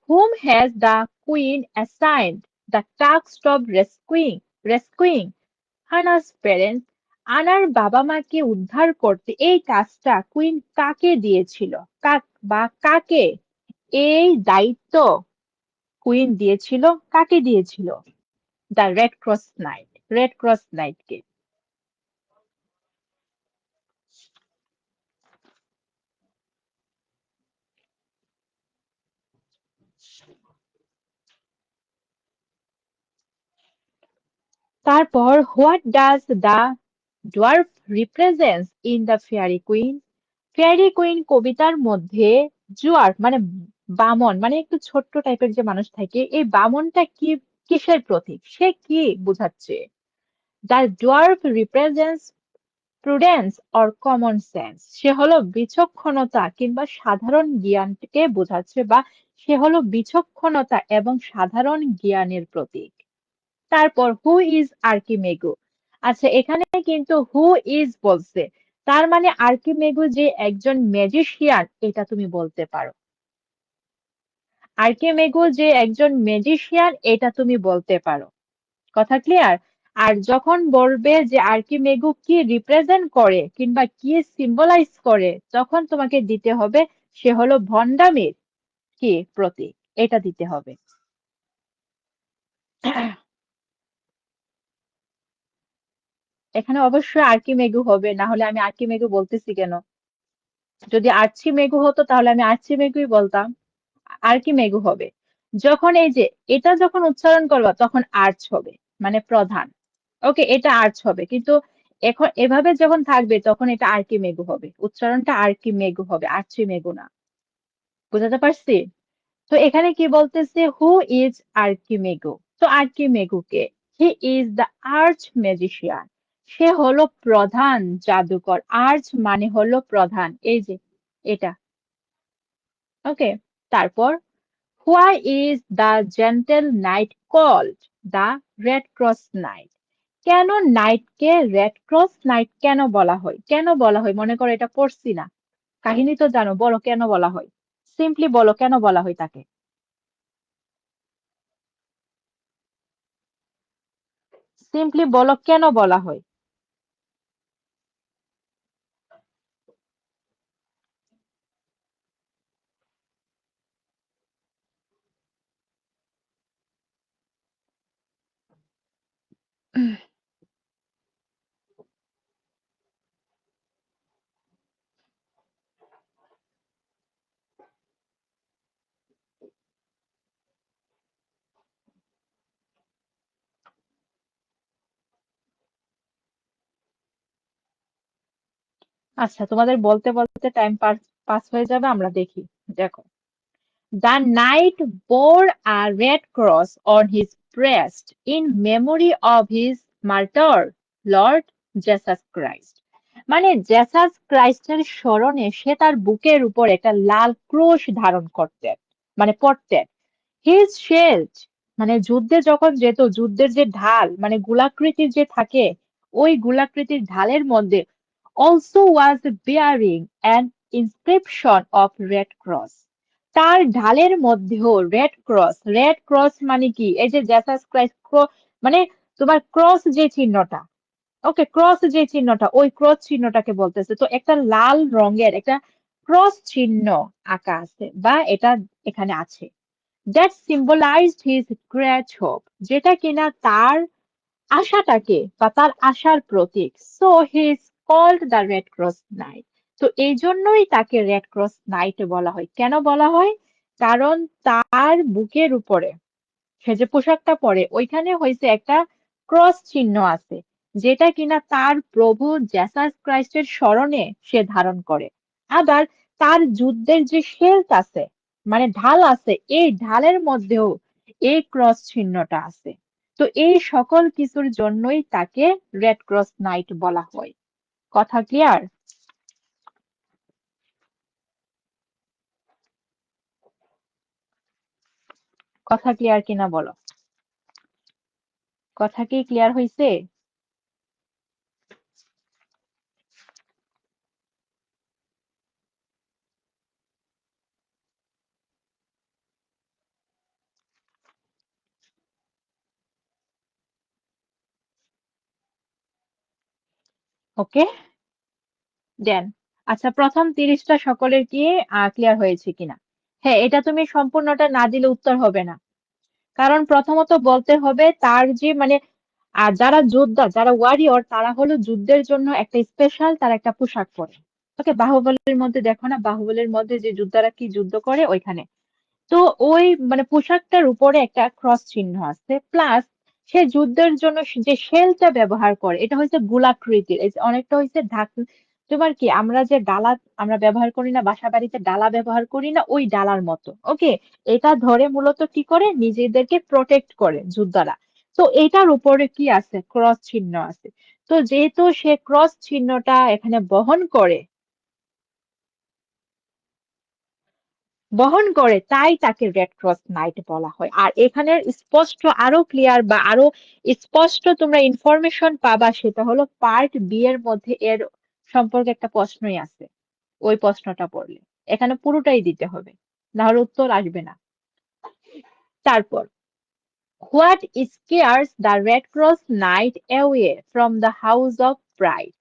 Whom has the queen assigned the task of rescuing Hannah's parents? আনার বাবা মাকে উদ্ধার করতে এই কাজটা কুইন কাকে দিয়েছিল? কাক বা কাকে এই দায়িত্ব কুইন দিয়েছিল? কাকে দিয়েছিল? The Red Cross Knight, Red Cross নাইটকে। তারপর what does the dwarf represents in the fairy queen? Fairy queen কবিতার মধ্যে ডুয়ার্ফ মানে বামন, মানে একটু ছোট্ট টাইপের যে মানুষ থাকে, এই বামনটা কি, কিসের প্রতীক, সে কি বোঝাচ্ছে? The dwarf represents prudence or common sense, সে হলো বিচক্ষণতা কিংবা সাধারণ জ্ঞানকে বোঝাচ্ছে, বা সে হলো বিচক্ষণতা এবং সাধারণ জ্ঞানের প্রতীক। তারপর হু ইজ আর্কিমেগু? আচ্ছা, এখানে কিন্তু হু ইজ বলছে, তার মানে আর্কিমেগু যে একজন ম্যাজিশিয়ান এটা তুমি বলতে পারো। আর্কিমেগু যে একজন ম্যাজিশিয়ান এটা তুমি বলতে পারো। কথা ক্লিয়ার? আর যখন বলবে যে আর্কিমেগু কি রিপ্রেজেন্ট করে কিংবা কি সিম্বলাইজ করে, তখন তোমাকে দিতে হবে সে হলো ভন্ডামির কি প্রতীক, এটা দিতে হবে। এখানে অবশ্যই আর্কিমেগু হবে, না হলে আমি আর্কিমেগু বলতেছি কেন? যদি আর্চিমেগু হতো তাহলে আমি আর্চিমেগুই বলতাম। আর্কিমেগু হবে যখন এই যে এটা যখন উচ্চারণ করবা তখন আর্চ হবে, মানে প্রধান। ওকে, এটা আর্চ হবে, কিন্তু এখন এভাবে যখন থাকবে তখন এটা আর্কিমেগু হবে, উচ্চারণটা আর্কিমেগু হবে, আর্চিমেগু না। বুঝাতে পারছি? তো এখানে কি বলতেছে, হু ইজ আর্কিমেগু? তো আর্কিমেগু কে? He is the arch magician. সে হলো প্রধান জাদুকর। আর্চ মানে হলো প্রধান, এই যে এটা। ওকে, তারপর why is the gentle knight called the Red Cross Knight? কেন নাইটকে রেড ক্রস নাইট কেন বলা হয়? কেন বলা হয়? মনে করো এটা পড়ছি না, কাহিনী তো জানো, বলো কেন বলা হয়? সিম্পলি বলো কেন বলা হয় তাকে। সিম্পলি বলো কেন বলা হয়। আচ্ছা, তোমাদের বলতে বলতে টাইম পাস পাস হয়ে যাবে, আমরা দেখি। দেখো, the knight bore a red cross on his breast in memory of his martyr, Lord Jesus Christ. মানে জেসাস ক্রাইস্টের স্মরণে সে তার বুকের উপর একটা লাল ক্রুশ ধারণ করতেন, মানে পড়তেন। হিজ শেল্ড, মানে যুদ্ধে যখন যেত, যুদ্ধের যে ঢাল মানে গোলাকৃতির যে থাকে, ওই গোলাকৃতির ঢালের মধ্যে also was bearing an inscription of red cross. তার ঢালের মধ্যেও রেড ক্রস। রেড ক্রস মানে কি? এই যে জেসাস ক্রাইস্ট মানে তোমার ক্রস যে চিহ্নটা, ওকে, ক্রস যে চিহ্নটা, ওই ক্রস চিহ্নটাকে বলতেছে। তো একটা লাল রঙের একটা ক্রস চিহ্ন আঁকা আছে, বা এটা এখানে আছে, that symbolized his great hope, যেটা কিনা তার আশাটাকে বা তার আশার প্রতীক। So he is called the Red Cross Knight. তো এই জন্যই তাকে রেড ক্রস নাইট বলা হয়। কেন বলা হয়? কারণ তার বুকের উপরে সে যে পোশাকটা পরে ওইখানে হয়েছে একটা ক্রস চিহ্ন আছে, যেটা কিনা তার প্রভু জেসাস ক্রাইস্টের স্মরণে সে ধারণ করে। আবার তার যুদ্ধের যে শেল্ড আছে, মানে ঢাল আছে, এই ঢালের মধ্যেও এই ক্রস চিহ্নটা আছে। তো এই সকল কিছুর জন্যই তাকে রেড ক্রস নাইট বলা হয়। কথা ক্লিয়ার? কথা ক্লিয়ার কিনা বলো? কথা কি ক্লিয়ার হয়েছে? ওকে, দেন। আচ্ছা, প্রথম 30টা সকলের কি ক্লিয়ার হয়েছে কিনা? হ্যাঁ, এটা তুমি সম্পূর্ণটা না দিলে উত্তর হবে না। কারণ প্রথমত বলতে হবে তার যে মানে যারা যোদ্ধা, যারা ওয়ারিয়র, তারা হলো যুদ্ধের জন্য একটা স্পেশাল তার একটা পোশাক পরে। ওকে, বাহুবলীর মধ্যে দেখো না, বাহুবলীর মধ্যে যে যোদ্ধারা কি যুদ্ধ করে ওইখানে। তো ওই মানে পোশাকটার উপরে একটা ক্রস চিহ্ন আছে, প্লাস সে যুদ্ধের জন্য যে শেলটা ব্যবহার করে এটা হচ্ছে গোলাকৃতির, এই যে অনেকটা হচ্ছে তোমার কি, আমরা যে ডালা আমরা ব্যবহার করি না, বাসা বাড়িতে ডালা ব্যবহার করি না, ওই ডালার মতো। ওকে, এটা ধরে মূলত কি করে, নিজেদেরকে প্রোটেক্ট করে যোদ্ধারা। তো এটার উপরে কি আছে, ক্রস চিহ্ন আছে। তো যেহেতু সে ক্রস চিহ্নটা এখানে বহন করে তাই তাকে রেড ক্রস নাইট বলা হয়। আর এখানের স্পষ্ট আরো ক্লিয়ার বা আরো স্পষ্ট তোমরা ইনফরমেশন পাবা, সেটা হলো পার্ট বি এর মধ্যে এর সম্পর্কে একটা প্রশ্নই আছে। ওই প্রশ্নটা পড়লে এখানে পুরোটাই দিতে হবে, না হলে উত্তর আসবে না। তারপর, what scares the Red Cross Knight away from the house of pride?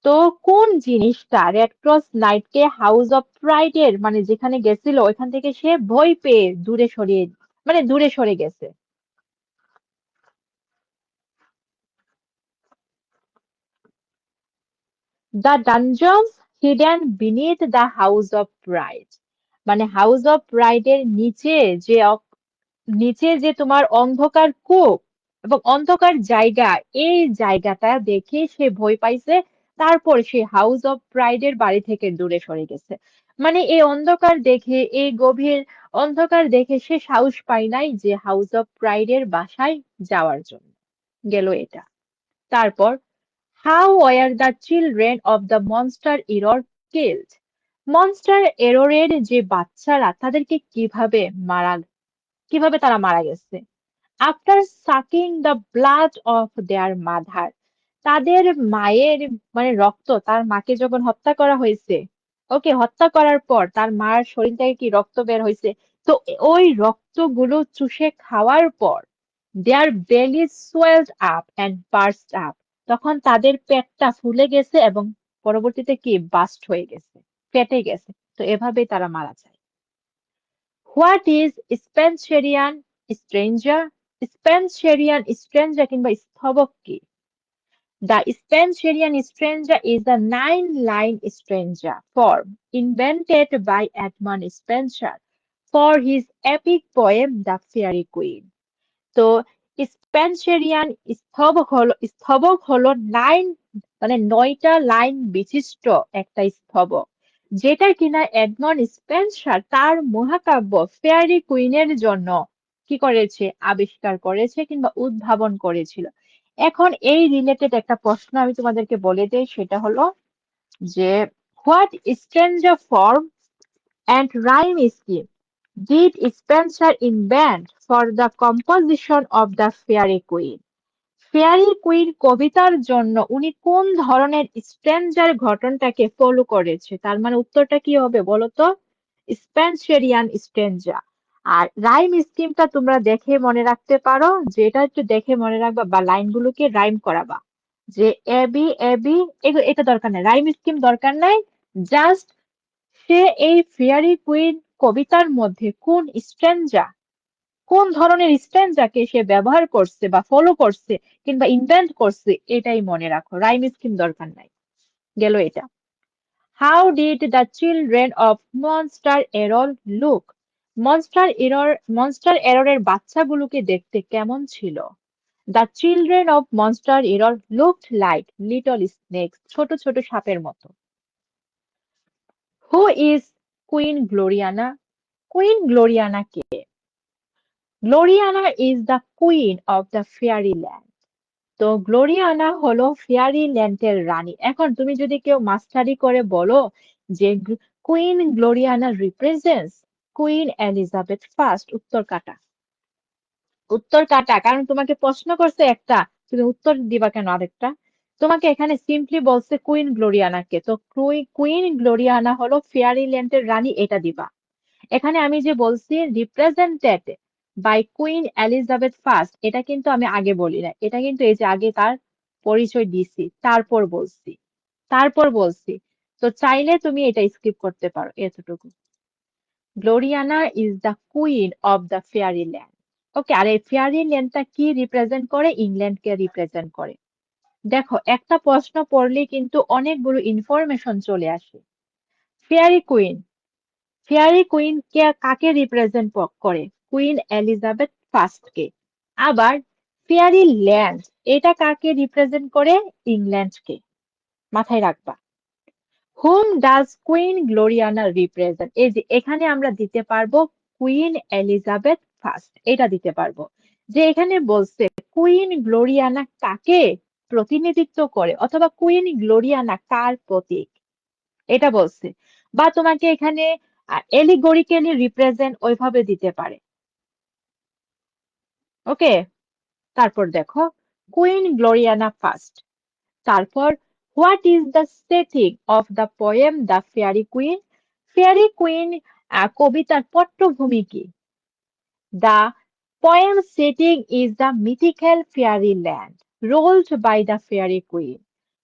তো কোন জিনিসটা রেড ক্রস নাইটকে হাউস অফ প্রাইড এর মানে যেখানে গেছিল ওইখান থেকে সে ভয় পেয়ে দূরে সরিয়ে, মানে দূরে সরে গেছে? The dungeons hidden beneath the house of pride, মানে হাউস অফ প্রাইডের নিচে যে তোমার অন্ধকার কূপ এবং অন্ধকার জায়গা, এই জায়গাটা দেখে সে ভয় পাইছে। তারপর সে হাউস অফ প্রাইডের বাড়ি থেকে দূরে সরে গেছে। মানে এই অন্ধকার দেখে, এই গভীর অন্ধকার দেখে সে সাহস পায় নাই যে হাউস অফ প্রাইডের বাসায় যাওয়ার জন্য। গেল এটা। তারপর how were the children of the monster Error killed, monster এররের যে বাচ্চারা তাদেরকে কিভাবে তারা মারা গেছে। After sucking the blood of their mother, তাদের মায়ের মানে রক্ত, তার মাকে যখন হত্যা করা হয়েছে, ওকে, হত্যা করার পর তার মার শরীর থেকে কি রক্ত বের হয়েছে, তো ওই রক্তগুলো চুষে খাওয়ার পর দেয়ার বেলি সোয়েলড আপ অ্যান্ড বার্স্ট আপ, তখন তাদের পেটটা ফুলে গেছে এবং পরবর্তীতে কি বাস্ট হয়ে গেছে, ফেটে গেছে। তো এভাবেই তারা মারা যায়। হোয়াট ইজ স্পেন্সেরিয়ান স্ট্রেঞ্জার, স্পেন্সেরিয়ান স্ট্রেঞ্জার কিংবা স্তবক কি? The Spencerian stanza is a nine-line stanza form invented by Edmund Spenser for his epic poem The Faerie Queene. তো স্পেন্সেরিয়ান স্তবক হলো মানে 9টা লাইন বিশিষ্ট একটা স্তবক, যেটা কিনা এডমন্ড স্পেন্সার তার মহাকাব্য ফেয়ারি কুইনের জন্য কি করেছে, আবিষ্কার করেছে কিংবা উদ্ভাবন করেছিল। এখন এই রিলেটেড একটা প্রশ্ন আমি তোমাদেরকে বলে দেই, সেটা হলো যে what stranger form and rhyme scheme did Spenser invent for the composition of the Fairy Queen? Fairy queen কবিতার জন্য উনি কোন ধরনের স্ট্যান্জার গঠনটাকে ফলো করেছে? তার মানে উত্তরটা কি হবে বলো তো? স্পেন্সেরিয়ান স্ট্যান্জা। আর রাইম স্কিমটা তোমরা দেখে মনে রাখতে পারো, যেটা একটু দেখে মনে রাখবা বা লাইনগুলোকে রাইম করাবা, যে এবি এবি, এটা দরকার নাই, রাইম স্কিম দরকার নাই। জাস্ট সে এই ফেয়ারি কুইন কবিতার মধ্যে কোন ধরনের স্ট্যান্জাকে সে ব্যবহার করছে বা ফলো করছে কিংবা ইনভেন্ট করছে, এটাই মনে রাখো, রাইম স্কিম দরকার নাই। গেল এটা। How did the children of monster Error look, monster এররের বাচ্চাগুলোকে দেখতে কেমন ছিল? The children of monster Error looked like little snakes, ছোট ছোট সাপের মতো। Who is Queen Gloriana, Queen Gloriana কে? Gloriana is the queen of the fairy land. তো গ্লোরিয়ানা হলো ফেয়ারি ল্যান্ডের রানী। এখন তুমি যদি কেউ মাস্টারি করে বলো যে Queen Gloriana represents Queen Elizabeth first, উত্তর কাটা, কারণ তোমাকে প্রশ্ন করছে একটা, তুমি উত্তর দিবা কেন আরেকটা? তোমাকে এখানে সিম্পলি বলছে কুইন গ্লোরিয়ানাকে, তো কুইন গ্লোরিয়ানা হলো ফেয়ারি ল্যান্ডের রানী, এটা দিবা। এখানে আমি যে বলছি represented by Queen Elizabeth first, এটা কিন্তু আমি আগে বলি না, এটা কিন্তু এই যে আগে তার পরিচয় দিছি, তারপর বলছি। তো চাইলে তুমি এটা স্কিপ করতে পারো, এতটুকু। Gloriana is the queen of the fairy land. Okay, আর এই ফেয়ারি ল্যান্ডটা কি রিপ্রেজেন্ট করে? ইংল্যান্ডকে রিপ্রেজেন্ট করে। দেখো, একটা প্রশ্ন পড়লেই কিন্তু অনেকগুলো ইনফরমেশন চলে আসে। ফেয়ারি কুইন, ফেয়ারি কুইন কে কাকে রিপ্রেজেন্ট করে? কুইন এলিজাবেথ ফার্স্টকে। আবার ফেয়ারি ল্যান্ড, এটা কাকে রিপ্রেজেন্ট করে? ইংল্যান্ডকে। মাথায় রাখবা। হুম ডাজ কুইন গ্লোরিয়ানা রিপ্রেজেন্ট, এই যে এখানে আমরা দিতে পারবো কুইন এলিজাবেথ ফার্স্ট, এটা দিতে পারবো। যে এখানে বলছে কুইন গ্লোরিয়ানা কাকে প্রতিনিধিত্ব করে, অথবা কুইন গ্লোরিয়ানা কার প্রতীক, এটা বলছে। বা তোমাকে এখানে এলিগরিক্যালি রিপ্রেজেন্ট ওইভাবে দিতে পারে। ওকে, তারপর দেখো কুইন গ্লোরিয়ানা ফার্স্ট। তারপর what is the setting of the poem the fairy queen, fairy queen কবিতার পটভূমি কি? The poem setting is the mythical fairy land ruled by the fairy queen.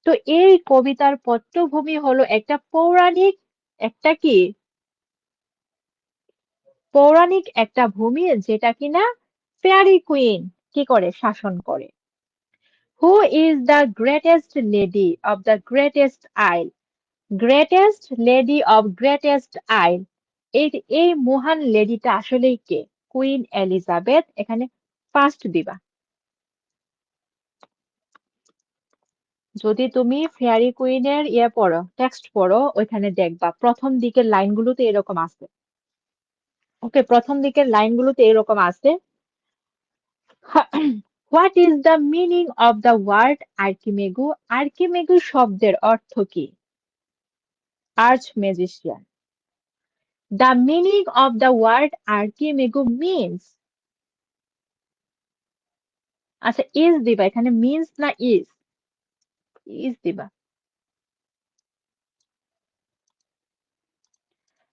তো এই কবিতার পটভূমি হলো একটা পৌরাণিক, একটা কি, পৌরাণিক একটা ভূমি, যেটা কিনা ফেয়ারি কুইন কি করে, শাসন করে। Who is the greatest lady of the greatest isle? Greatest lady of greatest isle, এই মহান লেডিটা আসলেই কে? Queen Elizabeth. এখানে ফার্স্ট দিবা। যদি তুমি ফেয়ারি কুইনের পড়ো, টেক্সট পড়ো, ওইখানে দেখবা প্রথম দিকের লাইনগুলোতে এরকম আছে। ওকে, প্রথম দিকের লাইনগুলোতে এরকম আছে। What is the meaning of the word Archimago? Archimago শব্দের অর্থ কি? Arch magician. The meaning of the word Archimago means, আচ্ছা ইজ দিবা, এখানে মিনস না ইজ? ইজ দিবা।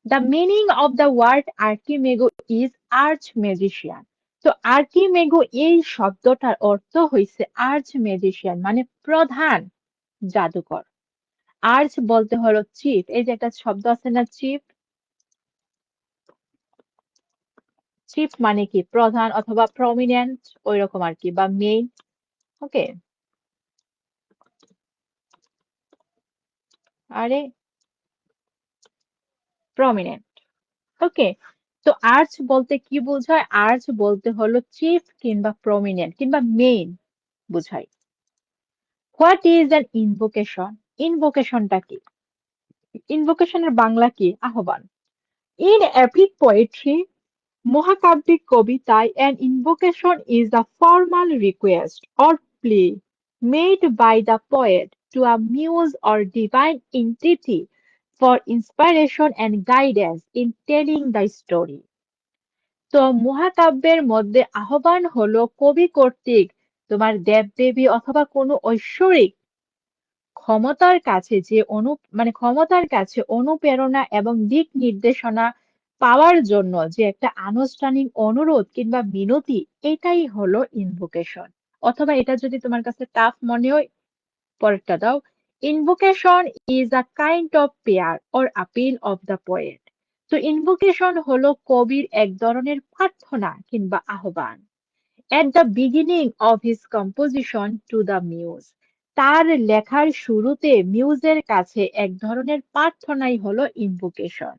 The meaning of the word Archimago is arch magician. তো Archimago এই শব্দটার অর্থ হইছে আর্চ ম্যাজিশিয়ান, মানে প্রধান জাদুকর। আর্চ বলতে হলো চিফ, এই যে একটা শব্দ আছে না চিফ, চিফ মানে কি প্রধান অথবা প্রমিনেন্ট, ওই রকম আর কি, বা মেইন। ওকে, আরে প্রমিনেন্ট। ওকে, তো আর্চ বলতে কি বোঝায়? আর্চ বলতে হলো চিফ কিংবা প্রমিনেন্ট কিংবা মেইন বোঝায়। What is an invocation? ইনভোকেশনটা কি? ইনভোকেশনের বাংলা কি? আহ্বান। ইন এপিক পোয়েট্রি, মহাকাব্যিক কবিতায়, an invocation is a formal request or plea made by the poet to a muse or divine entity for inspiration and guidance in telling the story. তো মহাকাব্যের মধ্যে আহ্বান হলো কবি কর্তৃক তোমার দেবদেবী অথবা কোনো ঐশ্বরিক ক্ষমতার কাছে যে মানে ক্ষমতার কাছে অনুপ্রেরণা এবং দিক নির্দেশনা পাওয়ার জন্য যে একটা আনুষ্ঠানিক অনুরোধ কিংবা মিনতি, এটাই হলো ইনভোকেশন। অথবা এটা যদি তোমার কাছে টাফ মনে হয়, পরেরটা দাও। Invocation is a kind of prayer or appeal of the poet. তো ইনভোকেশন হলো কবির এক ধরনের প্রার্থনা কিংবা আহ্বান। At the beginning of his composition to the muse, তার লেখার শুরুতে মিউজের কাছে এক ধরনের প্রার্থনাই হলো invocation.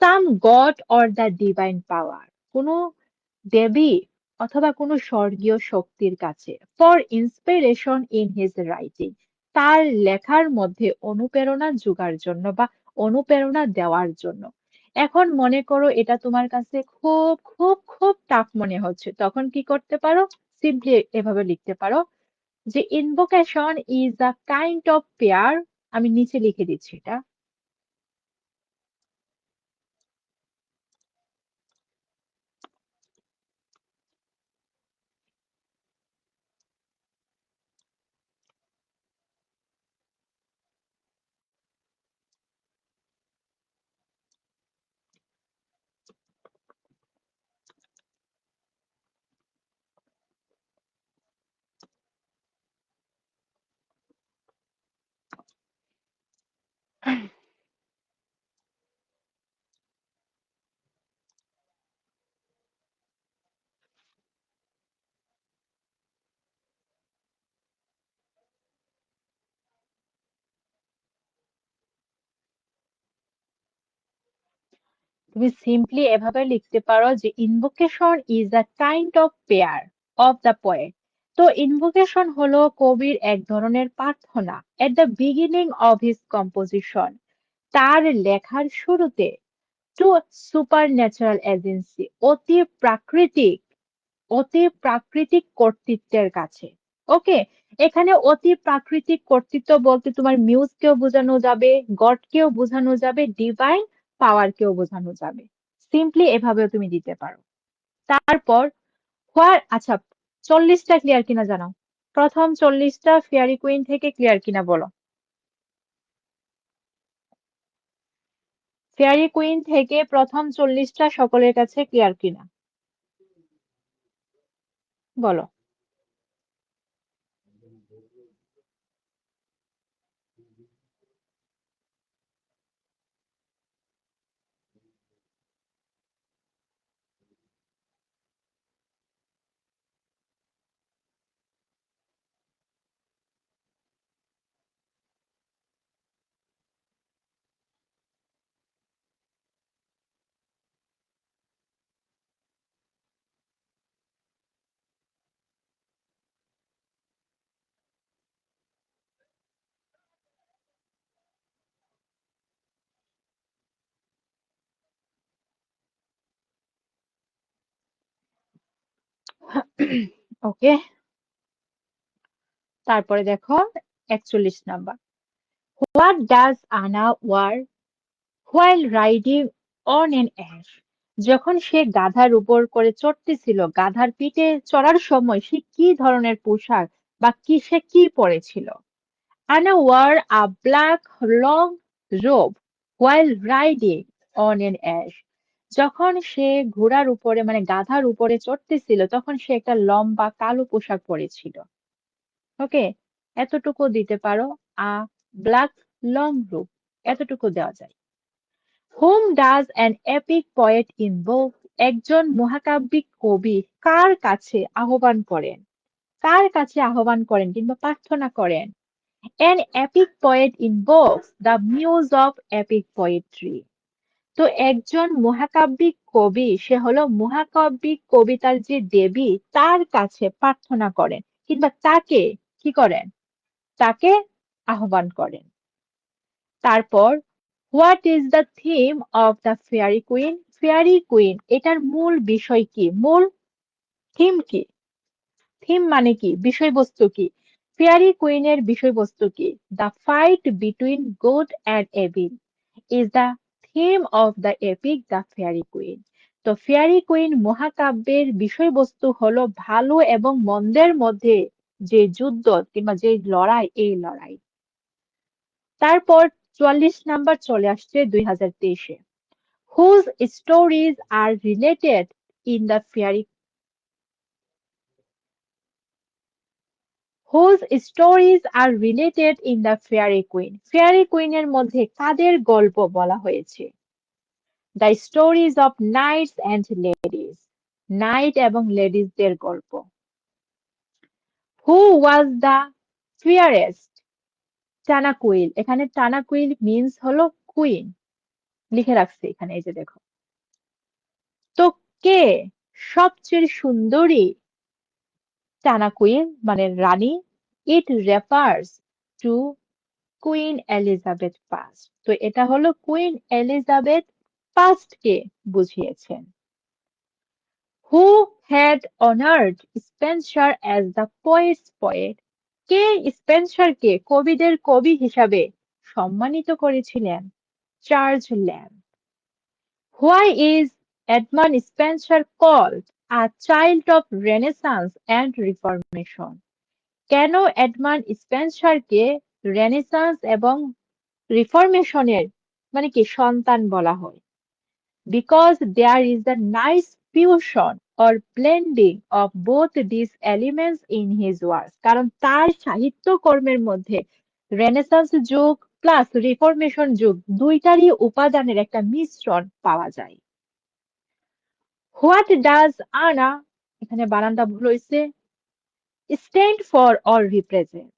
Some god or the divine পাওয়ার, কোনো দেবী অথবা কোনো স্বর্গীয় শক্তির কাছে। For inspiration in his writing, তার লেখার মধ্যে অনুপ্রেরণা যোগার জন্য বা অনুপ্রেরণা দেওয়ার জন্য। এখন মনে করো এটা তোমার কাছে খুব খুব খুব টাফ মনে হচ্ছে, তখন কি করতে পারো? সিম্পলি এভাবে লিখতে পারো যে invocation is a kind of prayer. আমি নিচে লিখে দিচ্ছি এটা। তুমি সিম্পলি এভাবে লিখতে পারো যে invocation is a kind of prayer of the poet. তো ইনভোকেশন হলো কবির এক ধরনের প্রার্থনা at the beginning of his composition, তার লেখার শুরুতে, টু সুপার ন্যাচারাল এজেন্সি, অতি প্রাকৃতিক কর্তৃত্বের কাছে। ওকে, এখানে অতি প্রাকৃতিক কর্তৃত্ব বলতে তোমার মিউজকেও বোঝানো যাবে, গডকেও বোঝানো যাবে, ডিভাইন পাওয়ারকেও বোঝানো যাবে। সিম্পলি এভাবেও তুমি দিতে পারো। তারপর আচ্ছা, 40টা ক্লিয়ার কিনা জানাও। প্রথম 40টা ফেয়ারি কুইন থেকে ক্লিয়ার কিনা বলো। ফেয়ারি কুইন থেকে প্রথম 40টা সকলের কাছে ক্লিয়ার কিনা বলো। ওকে, তারপরে দেখো 41 number. What does Una wear while riding on an ass? যখন সে গাধার উপর করে চড়তেছিল, গাধার পিঠে চড়ার সময় সে কি ধরনের পোশাক বা সে কি পরেছিল? Anna wore a black long robe while riding on an ass. যখন সে ঘোড়ার উপরে মানে গাধার উপরে চড়তেছিল তখন সে একটা লম্বা কালো পোশাক পরেছিল। ওকে, এতটুকু দিতে পারো। আ ব্ল্যাক লং রোব, এতটুকু দেওয়া যায়। Whom does an epic poet invoke? একজন মহাকাব্যিক কবি কার কাছে আহ্বান করেন? কার কাছে আহ্বান করেন কিংবা প্রার্থনা করেন? An epic poet invokes the muse of epic poetry. তো একজন মহাকাব্যিক কবি সে হলো মহাকাব্যিক কবিতার যে দেবী তার কাছে প্রার্থনা করেন কিংবা তাকে কি করেন? তাকে আহ্বান করেন। তারপর what is the theme of the fairy queen? Fairy queen এটার মূল বিষয় কি? মূল থিম কি? থিম মানে কি? বিষয়বস্তু কি? ফেয়ারি কুইনের বিষয়বস্তু কি? The fight between good and evil is the theme of the epic the fairy queen. তো ফেয়ারি কুইন মহাকাব্যের বিষয়বস্তু হলো ভালো এবং মন্দের মধ্যে যে যুদ্ধ কিংবা যে লড়াই, এই লড়াই। তারপর 44 নাম্বার চলে আসছে 2023-এ। Whose stories are related in the fairy Whose stories are related in the Fairy Queen? Fairy কুইনের মধ্যে কাদের গল্প বলা হয়েছে? The stories of knights and ladies. Night এবং লেডিসদের গল্প। Who was the fairest? টানাকুইল। এখানে টানাকুইল মিন্স হলো কুইন। লিখে রাখছি এখানে, এই যে দেখো। তো কে সবচেয়ে সুন্দরী? টানাকুইল মানে রানী। It refers to Queen Elizabeth first. তো এটা হলো কুইন এলিজাবেথ ফার্স্ট কে বুঝিয়েছেন। Who had honoured Spenser as the poets poet? কে স্পেন্সারকে কবিদের কবি হিসাবে সম্মানিত করেছিলেন? Charles Lamb. Why is Edmund Spenser called a child of Renaissance and Reformation? কেন এডমান্ড স্পেন্সারকে রেনেসান্স এবং রিফরমেশনের মানে কি সন্তান বলা হয়? Because there is a nice fusion or blending of both these elements in his works. কারণ তার সাহিত্যকর্মের মধ্যে রেনেসান্স যুগ প্লাস রিফরমেশন যুগ দুইটারই উপাদানের একটা মিশ্রণ পাওয়া যায়। হোয়াট ডাজ আনা, এখানে বানানটা ভুল হয়েছে, স্ট্যান্ড ফর অর রিপ্রেজেন্ট?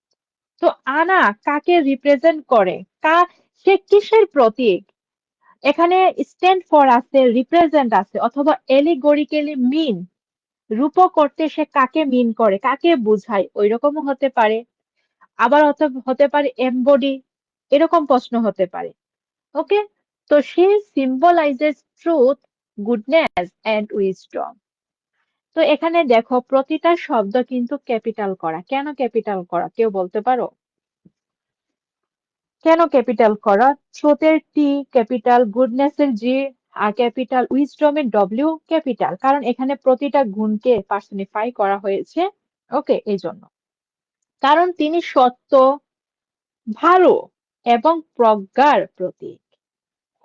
তো আনা কাকে রিপ্রেজেন্ট করে? সে কিসের প্রতীক? এখানে স্ট্যান্ড ফর আছে, রিপ্রেজেন্ট আছে, অথবা এলিগরিক্যালি মিন, রূপক অর্থে সে কাকে মিন করে, কাকে বোঝায়, ওই রকমও হতে পারে। আবার হতে পারে এমবডি, এরকম প্রশ্ন হতে পারে। ওকে, তো সে symbolises truth, goodness and wisdom. তো এখানে দেখো প্রতিটা শব্দ কিন্তু ক্যাপিটাল করা। কেন ক্যাপিটাল করা কেউ বলতে পারো? কেন ক্যাপিটাল করা? ট্রুথের টি ক্যাপিটাল, গুডনেস এর জি আর ক্যাপিটাল, উইজডমের ডব্লিউ ক্যাপিটাল, কারণ এখানে প্রতিটা গুণকে পার্সনিফাই করা হয়েছে। ওকে, এই জন্য। কারণ তিনি সত্য, ভালো এবং প্রজ্ঞার প্রতীক।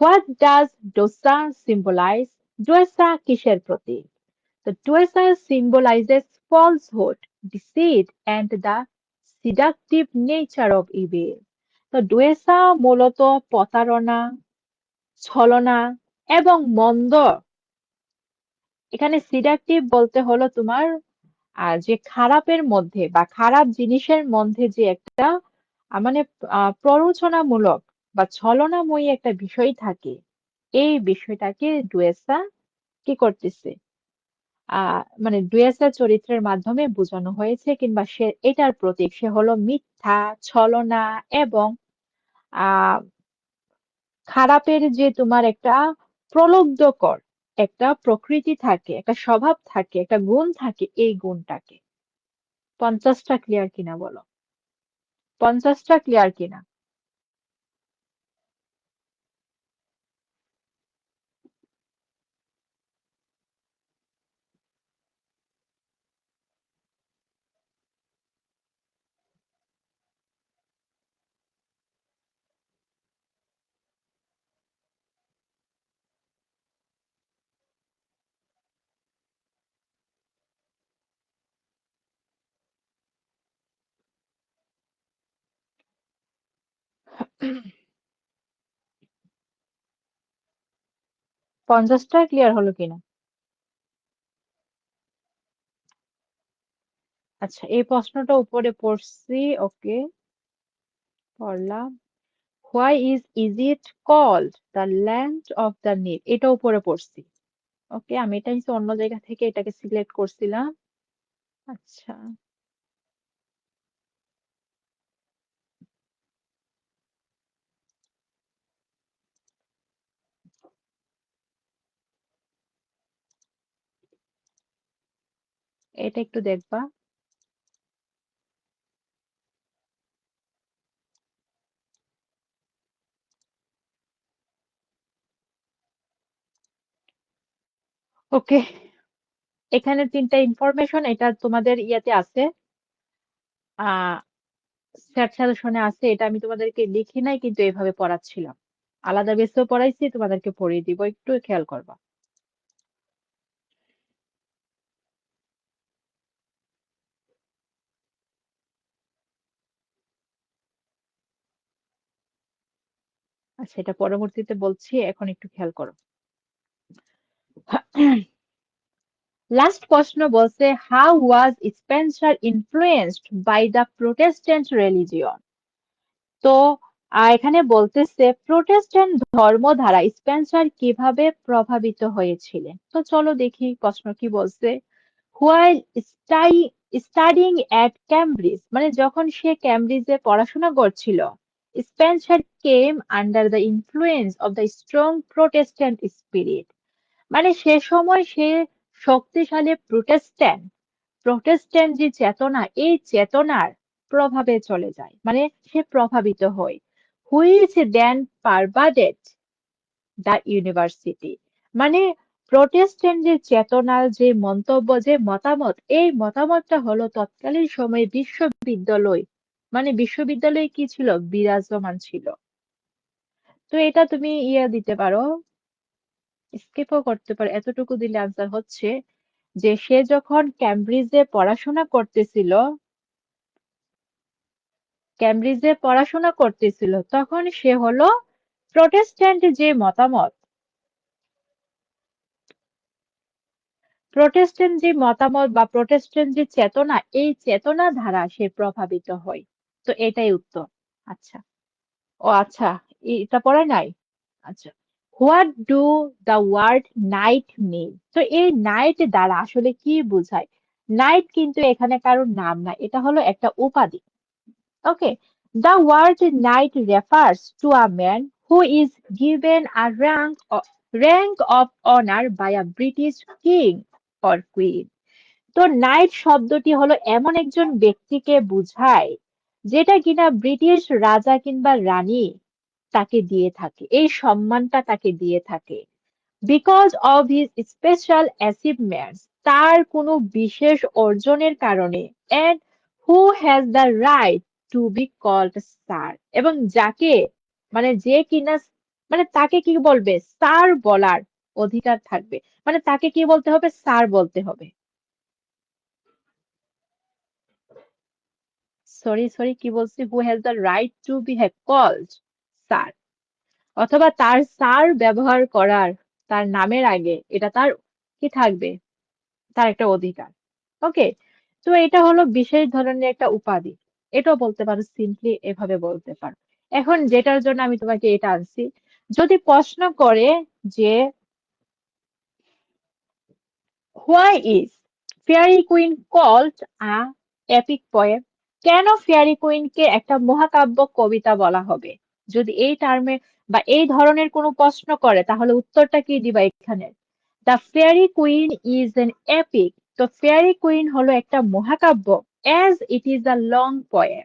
What does Duessa symbolise? Duessa কিসের প্রতীক? The dosa symbolizes falsehood, deceit, and the seductive nature of evil. তো ডোয়েসা মূলত প্রতারণা, ছলনা এবং মন্দ। এখানে সিডাকটিভ বলতে হলো তোমার যে খারাপের মধ্যে বা খারাপ জিনিসের মধ্যে যে একটা মানে প্ররোচনামূলক বা ছলনাময়ী একটা বিষয় থাকে, এই বিষয়টাকে ডুয়েসা কি করতেছে? মানে ডুয়েসা চরিত্রের মাধ্যমে বোঝানো হয়েছে, কিংবা সে এটার প্রতীক। সে হলো মিথ্যা, ছলনা এবং আহ খারাপের যে তোমার একটা প্রলুব্ধকর একটা প্রকৃতি থাকে, একটা স্বভাব থাকে, একটা গুণ থাকে, এই গুণটাকে। 50টা ক্লিয়ার কিনা বলো? 50টা ক্লিয়ার কিনা? পঞ্চাশটা ক্লিয়ার হলো কিনা? আচ্ছা, এই প্রশ্নটা উপরে পড়ছি। ওকে, পড়লাম। Why is Egypt called the land of the Nile? এটা উপরে পড়ছি। ওকে, আমি এটা নিচে অন্য জায়গা থেকে এটাকে সিলেক্ট করছিলাম। আচ্ছা, এটা একটু দেখবা। ওকে, এখানে তিনটা ইনফরমেশন, এটা তোমাদের ইয়াতে আছে, আহ স্যাট সাজেশনে আছে। এটা আমি তোমাদেরকে লিখি নাই, কিন্তু এভাবে পড়াচ্ছিলাম। আলাদা বেসেও পড়াইছি, তোমাদেরকে পড়িয়ে দিব, একটু খেয়াল করবা। আচ্ছা, এটা পরবর্তীতে বলছি, এখন একটু খেয়াল করো। লাস্ট প্রশ্ন বলছে, how was Spenser influenced by the Protestant religion? তো এখানে বলতেছে প্রোটেস্ট্যান্ট ধর্ম দ্বারা স্পেন্সার কিভাবে প্রভাবিত হয়েছিলেন। তো চলো দেখি প্রশ্ন কি বলছে। হোয়াইল স্টাডিং এট ক্যামব্রিজ, মানে যখন সে ক্যামব্রিজে পড়াশোনা করছিল, Spencer came under the influence of the strong Protestant spirit. মানে সে সময় সে শক্তিশালী প্রোটেস্ট্যান্ট যে চেতনা, এই চেতনার প্রভাবে চলে যায়, মানে সে প্রভাবিত হয়। হুইচ দেন পারভাডেড দ্য ইউনিভার্সিটি, মানে প্রোটেস্ট্যান্ট যে চেতনার যে মন্তব্য, যে মতামত, এই মতামতটা হলো তৎকালীন সময়ে বিশ্ববিদ্যালয়, মানে বিশ্ববিদ্যালয়ে কি ছিল, বিরাজমান ছিল। তো এটা তুমি দিতে পারো, স্কিপও করতে পারো, এতটুকু দিলে আনসার হচ্ছে যে সে যখন ক্যামব্রিজে পড়াশোনা করতেছিল, তখন সে হলো প্রোটেস্ট্যান্ট যে মতামত, বা প্রোটেস্ট্যান্ট যে চেতনা, এই চেতনা ধারা সে প্রভাবিত হয়। তো এটাই উত্তর। আচ্ছা, ও আচ্ছা, এটা পড়ে নাই। আচ্ছা, what do the word knight mean? তো এই নাইট দ্বারা আসলে কি বোঝায়? নাইট কিন্তু এখানে কারোর নাম না, এটা হলো একটা উপাধি। Okay, the word knight refers to a man who is given a rank of honor by a British king or queen. তো নাইট শব্দটি হলো এমন একজন ব্যক্তিকে বোঝায় যেটা কিনা ব্রিটিশ রাজা কিংবা রানী তাকে দিয়ে থাকে, এই সম্মানটা তাকে দিয়ে থাকে। Because of his special achievements, তার কোনো বিশেষ অর্জনের কারণে। And who has the right to be called sir, এবং যাকে, মানে যে কিনা, মানে তাকে কি বলবে, স্যার বলার অধিকার থাকবে, মানে তাকে কি বলতে হবে, স্যার বলতে হবে। সরি সরি, কি বলছি, who has the right to be called sir, অথবা তার স্যার ব্যবহার করার, তার নামের আগে এটা তার কি থাকবে, তার একটা অধিকার। ওকে, তো এটা হলো বিশেষ ধরনের একটা উপাধি। এটাও বলতে পারো, সিম্পলি এভাবে বলতে পারো। এখন যেটার জন্য আমি তোমাকে এটা আনছি, যদি প্রশ্ন করে যে why is Faerie Queene called a epic poem? কেন ফেয়ারি কুইনকে একটা মহাকাব্য কবিতা বলা হবে? যদি এই টার্মে বা এই ধরনের কোনো প্রশ্ন করে, তাহলে উত্তরটা কি দিবা এখানে? The fairy queen is an epic. তো ফেয়ারি কুইন হলো একটা মহাকাব্য, as it is a long poem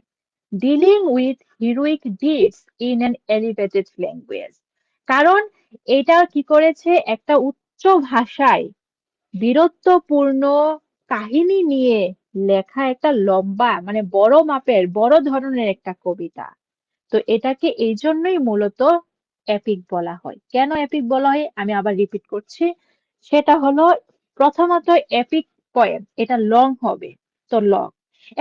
dealing with heroic deeds in an elevated language. কারণ এটা কি করেছে, একটা উচ্চ ভাষায় বীরত্বপূর্ণ কাহিনী নিয়ে লেখা একটা লম্বা, মানে বড় মাপের, বড় ধরনের একটা কবিতা। তো এটাকে এই জন্যই মূলত এপিক বলা হয়। কেন এপিক বলা হয় আমি আবার রিপিট করছি। সেটা হলো, প্রথমত এপিক পয়েম, এটা লং হবে, তো লং,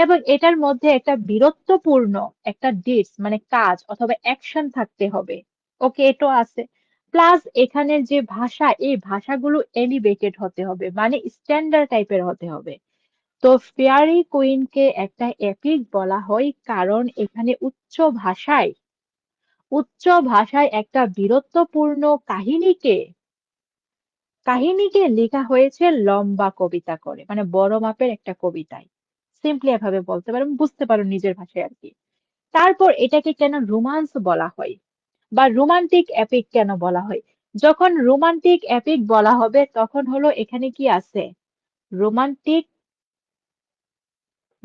এবং এটার মধ্যে একটা বীরত্বপূর্ণ একটা ডিডস মানে কাজ অথবা অ্যাকশন থাকতে হবে। ওকে, এটাও আছে। প্লাস এখানের যে ভাষা, এই ভাষাগুলো এলিভেটেড হতে হবে, মানে স্ট্যান্ডার্ড টাইপের হতে হবে। তো ফেয়ারি কুইনকে একটা এপিক বলা হয় কারণ এখানে উচ্চ ভাষায় একটা বীরত্বপূর্ণ কাহিনীকে লেখা হয়েছে লম্বা কবিতা করে, মানে বড় মাপের একটা কবিতায়। সিম্পলি এভাবে বলতে পারো, বুঝতে পারো নিজের ভাষায় আর কি। তারপর এটাকে কেন রোমান্স বলা হয় বা রোমান্টিক এপিক কেন বলা হয়? যখন রোমান্টিক এপিক বলা হবে তখন হলো এখানে কি আছে, রোমান্টিক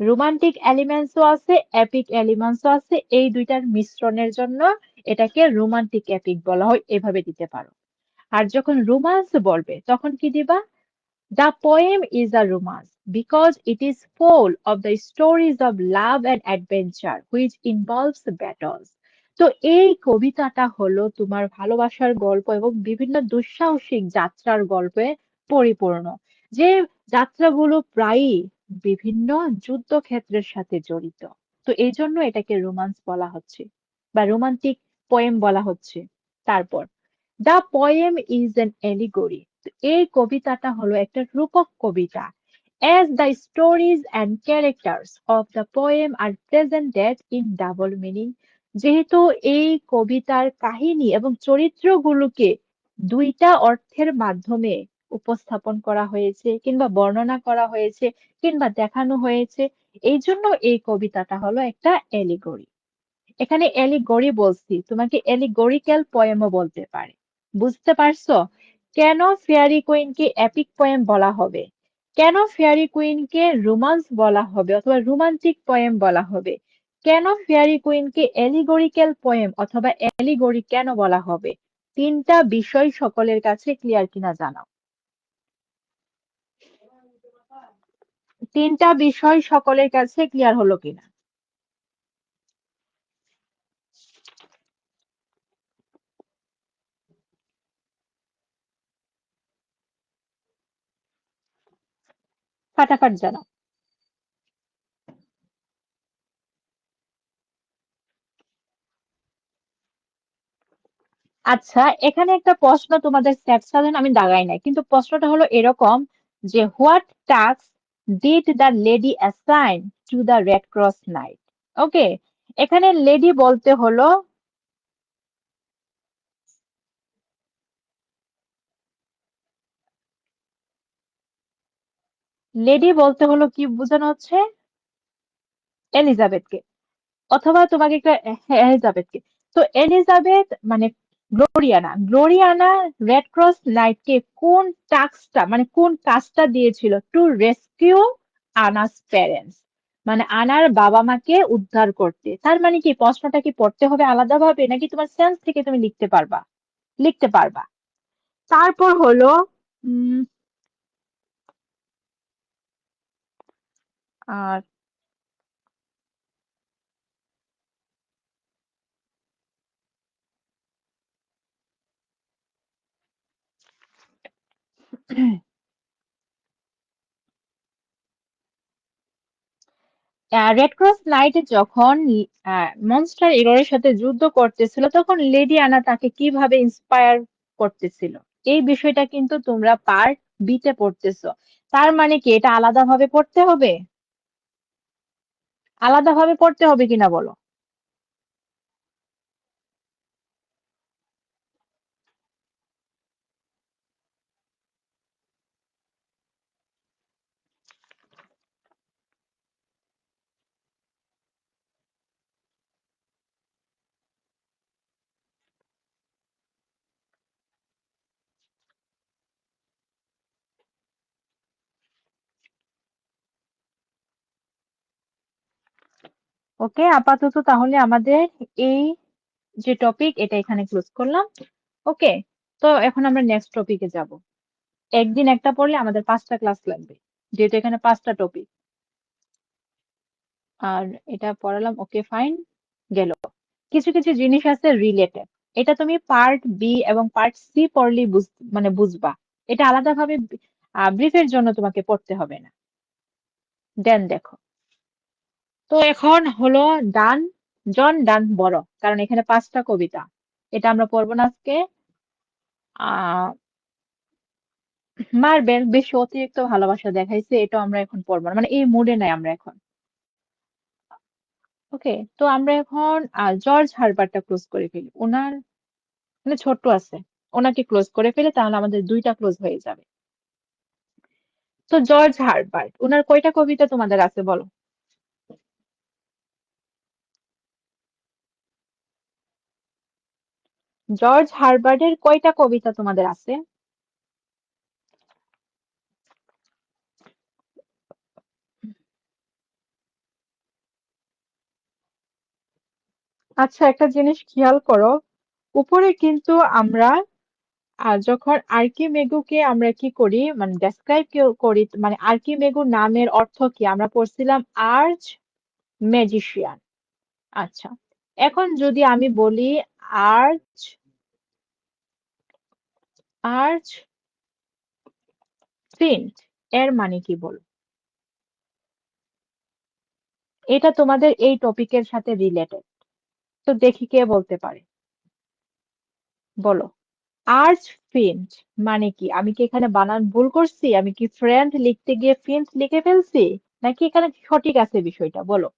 রোমান্টিক এলিমেন্টসও আছে, এপিক এলিমেন্টসও আছে, এই দুইটার মিশ্রণের জন্য এটাকে রোমান্টিক এপিক বলা হয়, এভাবে দিতে পারো। আর যখন রোমান্স বলবে তখন কি দিবা? The poem is a romance because it is full of the stories of love and adventure which involves battles. তো এই কবিতাটা হলো তোমার ভালোবাসার গল্প এবং বিভিন্ন দুঃসাহসিক যাত্রার গল্পে পরিপূর্ণ, যে যাত্রাগুলো প্রায়ই বিভিন্ন যুদ্ধক্ষেত্রের সাথে জড়িত। তো এই জন্য এটাকে রোমান্স বলা হচ্ছে বা রোমান্টিক পোয়েম বলা হচ্ছে। তারপর the poem is an allegory. এই কবিতাটা হলো একটা রূপক কবিতা। As the stories and characters of the poem are presented in double meaning, যেহেতু এই কবিতার কাহিনী এবং চরিত্রগুলোকে দুইটা অর্থের মাধ্যমে উপস্থাপন করা হয়েছে কিংবা বর্ণনা করা হয়েছে কিংবা দেখানো হয়েছে, এই জন্য এই কবিতাটা হলো একটা এলিগোরি। এখানে এলিগরি বলছি, তোমাকে এলিগরিক্যাল পোয়েমও বলতে পারে। বুঝতে পারছো কেন ফেয়ারি কুইনকে এপিক পোয়েম বলা হবে, কেন ফেয়ারি কুইনকে রোমান্স বলা হবে অথবা রোমান্টিক পোয়েম বলা হবে, কেন ফেয়ারি কুইনকে এলিগরিক্যাল পোয়েম অথবা এলিগরি কেন বলা হবে? তিনটা বিষয় সকলের কাছে ক্লিয়ার কিনা জানাও। তিনটা বিষয় সকলের কাছে ক্লিয়ার হলো কিনা? ফাটাফাট জানাও। আচ্ছা, এখানে একটা প্রশ্ন তোমাদের সেকশন আমি দাগাই নাই, কিন্তু প্রশ্নটা হলো এরকম যে what task did the lady assign to the Red Cross Knight? Okay, এখানে লেডি বলতে হলো, লেডি বলতে হলো কি বোঝানো হচ্ছে? এলিজাবেথকে, অথবা তোমাকে একটা, হ্যাঁ, এলিজাবেথকে। তো এলিজাবেথ মানে গ্লোরিয়ানা রেড ক্রস নাইটকে কোন টাস্কটা মানে কোন কাজটা দিয়েছিল? টু রেস্কিউ আনাস প্যারেন্টস, মানে আনার বাবা মাকে উদ্ধার করতে। তার মানে কি প্রশ্নটা কি পড়তে হবে আলাদাভাবে নাকি তোমার সেন্স থেকে তুমি লিখতে পারবা? তারপর হলো উম আর রেড ক্রস নাইট যখন মনস্টার ইগরের সাথে যুদ্ধ করতেছিল তখন লেডি আনা তাকে কিভাবে ইন্সপায়ার করতেছিল, এই বিষয়টা কিন্তু তোমরা পার্ট বিতে পড়তেছো। তার মানে কি এটা আলাদাভাবে পড়তে হবে? আলাদাভাবে পড়তে হবে কিনা বলো? ওকে, আপাতত তাহলে আমাদের এই যে টপিক এটা এখানে ক্লোজ করলাম। ওকে, তো এখন আমরা নেক্সট টপিকে যাব। একদিন একটা পড়লে আমাদের 5টা ক্লাস লাগবে, যেহেতু এখানে 5টা টপিক। আর এটা পড়ালাম, ওকে ফাইন, গেল। কিছু কিছু জিনিস আছে রিলেটেড, এটা তুমি পার্ট বি এবং পার্ট সি পড়লেই মানে বুঝবা। এটা আলাদাভাবে ব্রিফের জন্য তোমাকে পড়তে হবে না। দেন দেখো, তো এখন হলো ডান, জন ডান বড়, কারণ এখানে 5টা কবিতা। এটা আমরা পড়বো না আজকে। আহ মার্বেল বেশি অতিরিক্ত ভালোবাসা দেখাইছে, এটা আমরা এখন পড়বো না, মানে এই মুডে নাই আমরা এখন। ওকে, তো আমরা এখন জর্জ হারবারটা ক্লোজ করে ফেলি। ওনার মানে ছোট্ট আছে, ওনাকে ক্লোজ করে ফেলে তাহলে আমাদের 2টা ক্লোজ হয়ে যাবে। তো জর্জ হারবার্ট, ওনার কয়টা কবিতা তোমাদের আছে বলো? জর্জ হারবার্টের কয়টা কবিতা তোমাদের আছে? আচ্ছা, একটা জিনিস খেয়াল করো, উপরে কিন্তু আমরা যখন আর্কিমেগুকে আমরা কি করি, মানে ডেসক্রাইব করি, মানে আর্কিমেগু নামের অর্থ কি আমরা পড়ছিলাম, আর্চ ম্যাজিশিয়ান। আচ্ছা, এখন যদি আমি বলি আর্চ আর্চ ফিন্ট, এর মানে কি বলো? এটা তোমাদের এই টপিকের সাথে রিলেটেড, তো দেখি কে বলতে পারে, বলো। আর্চ ফিন্ট মানে কি? আমি কি এখানে বানান ভুল করছি? আমি কি ফ্রেন্ড লিখতে গিয়ে ফিন্ট লিখে ফেলছি, নাকি এখানে সঠিক আছে বিষয়টা, বলো।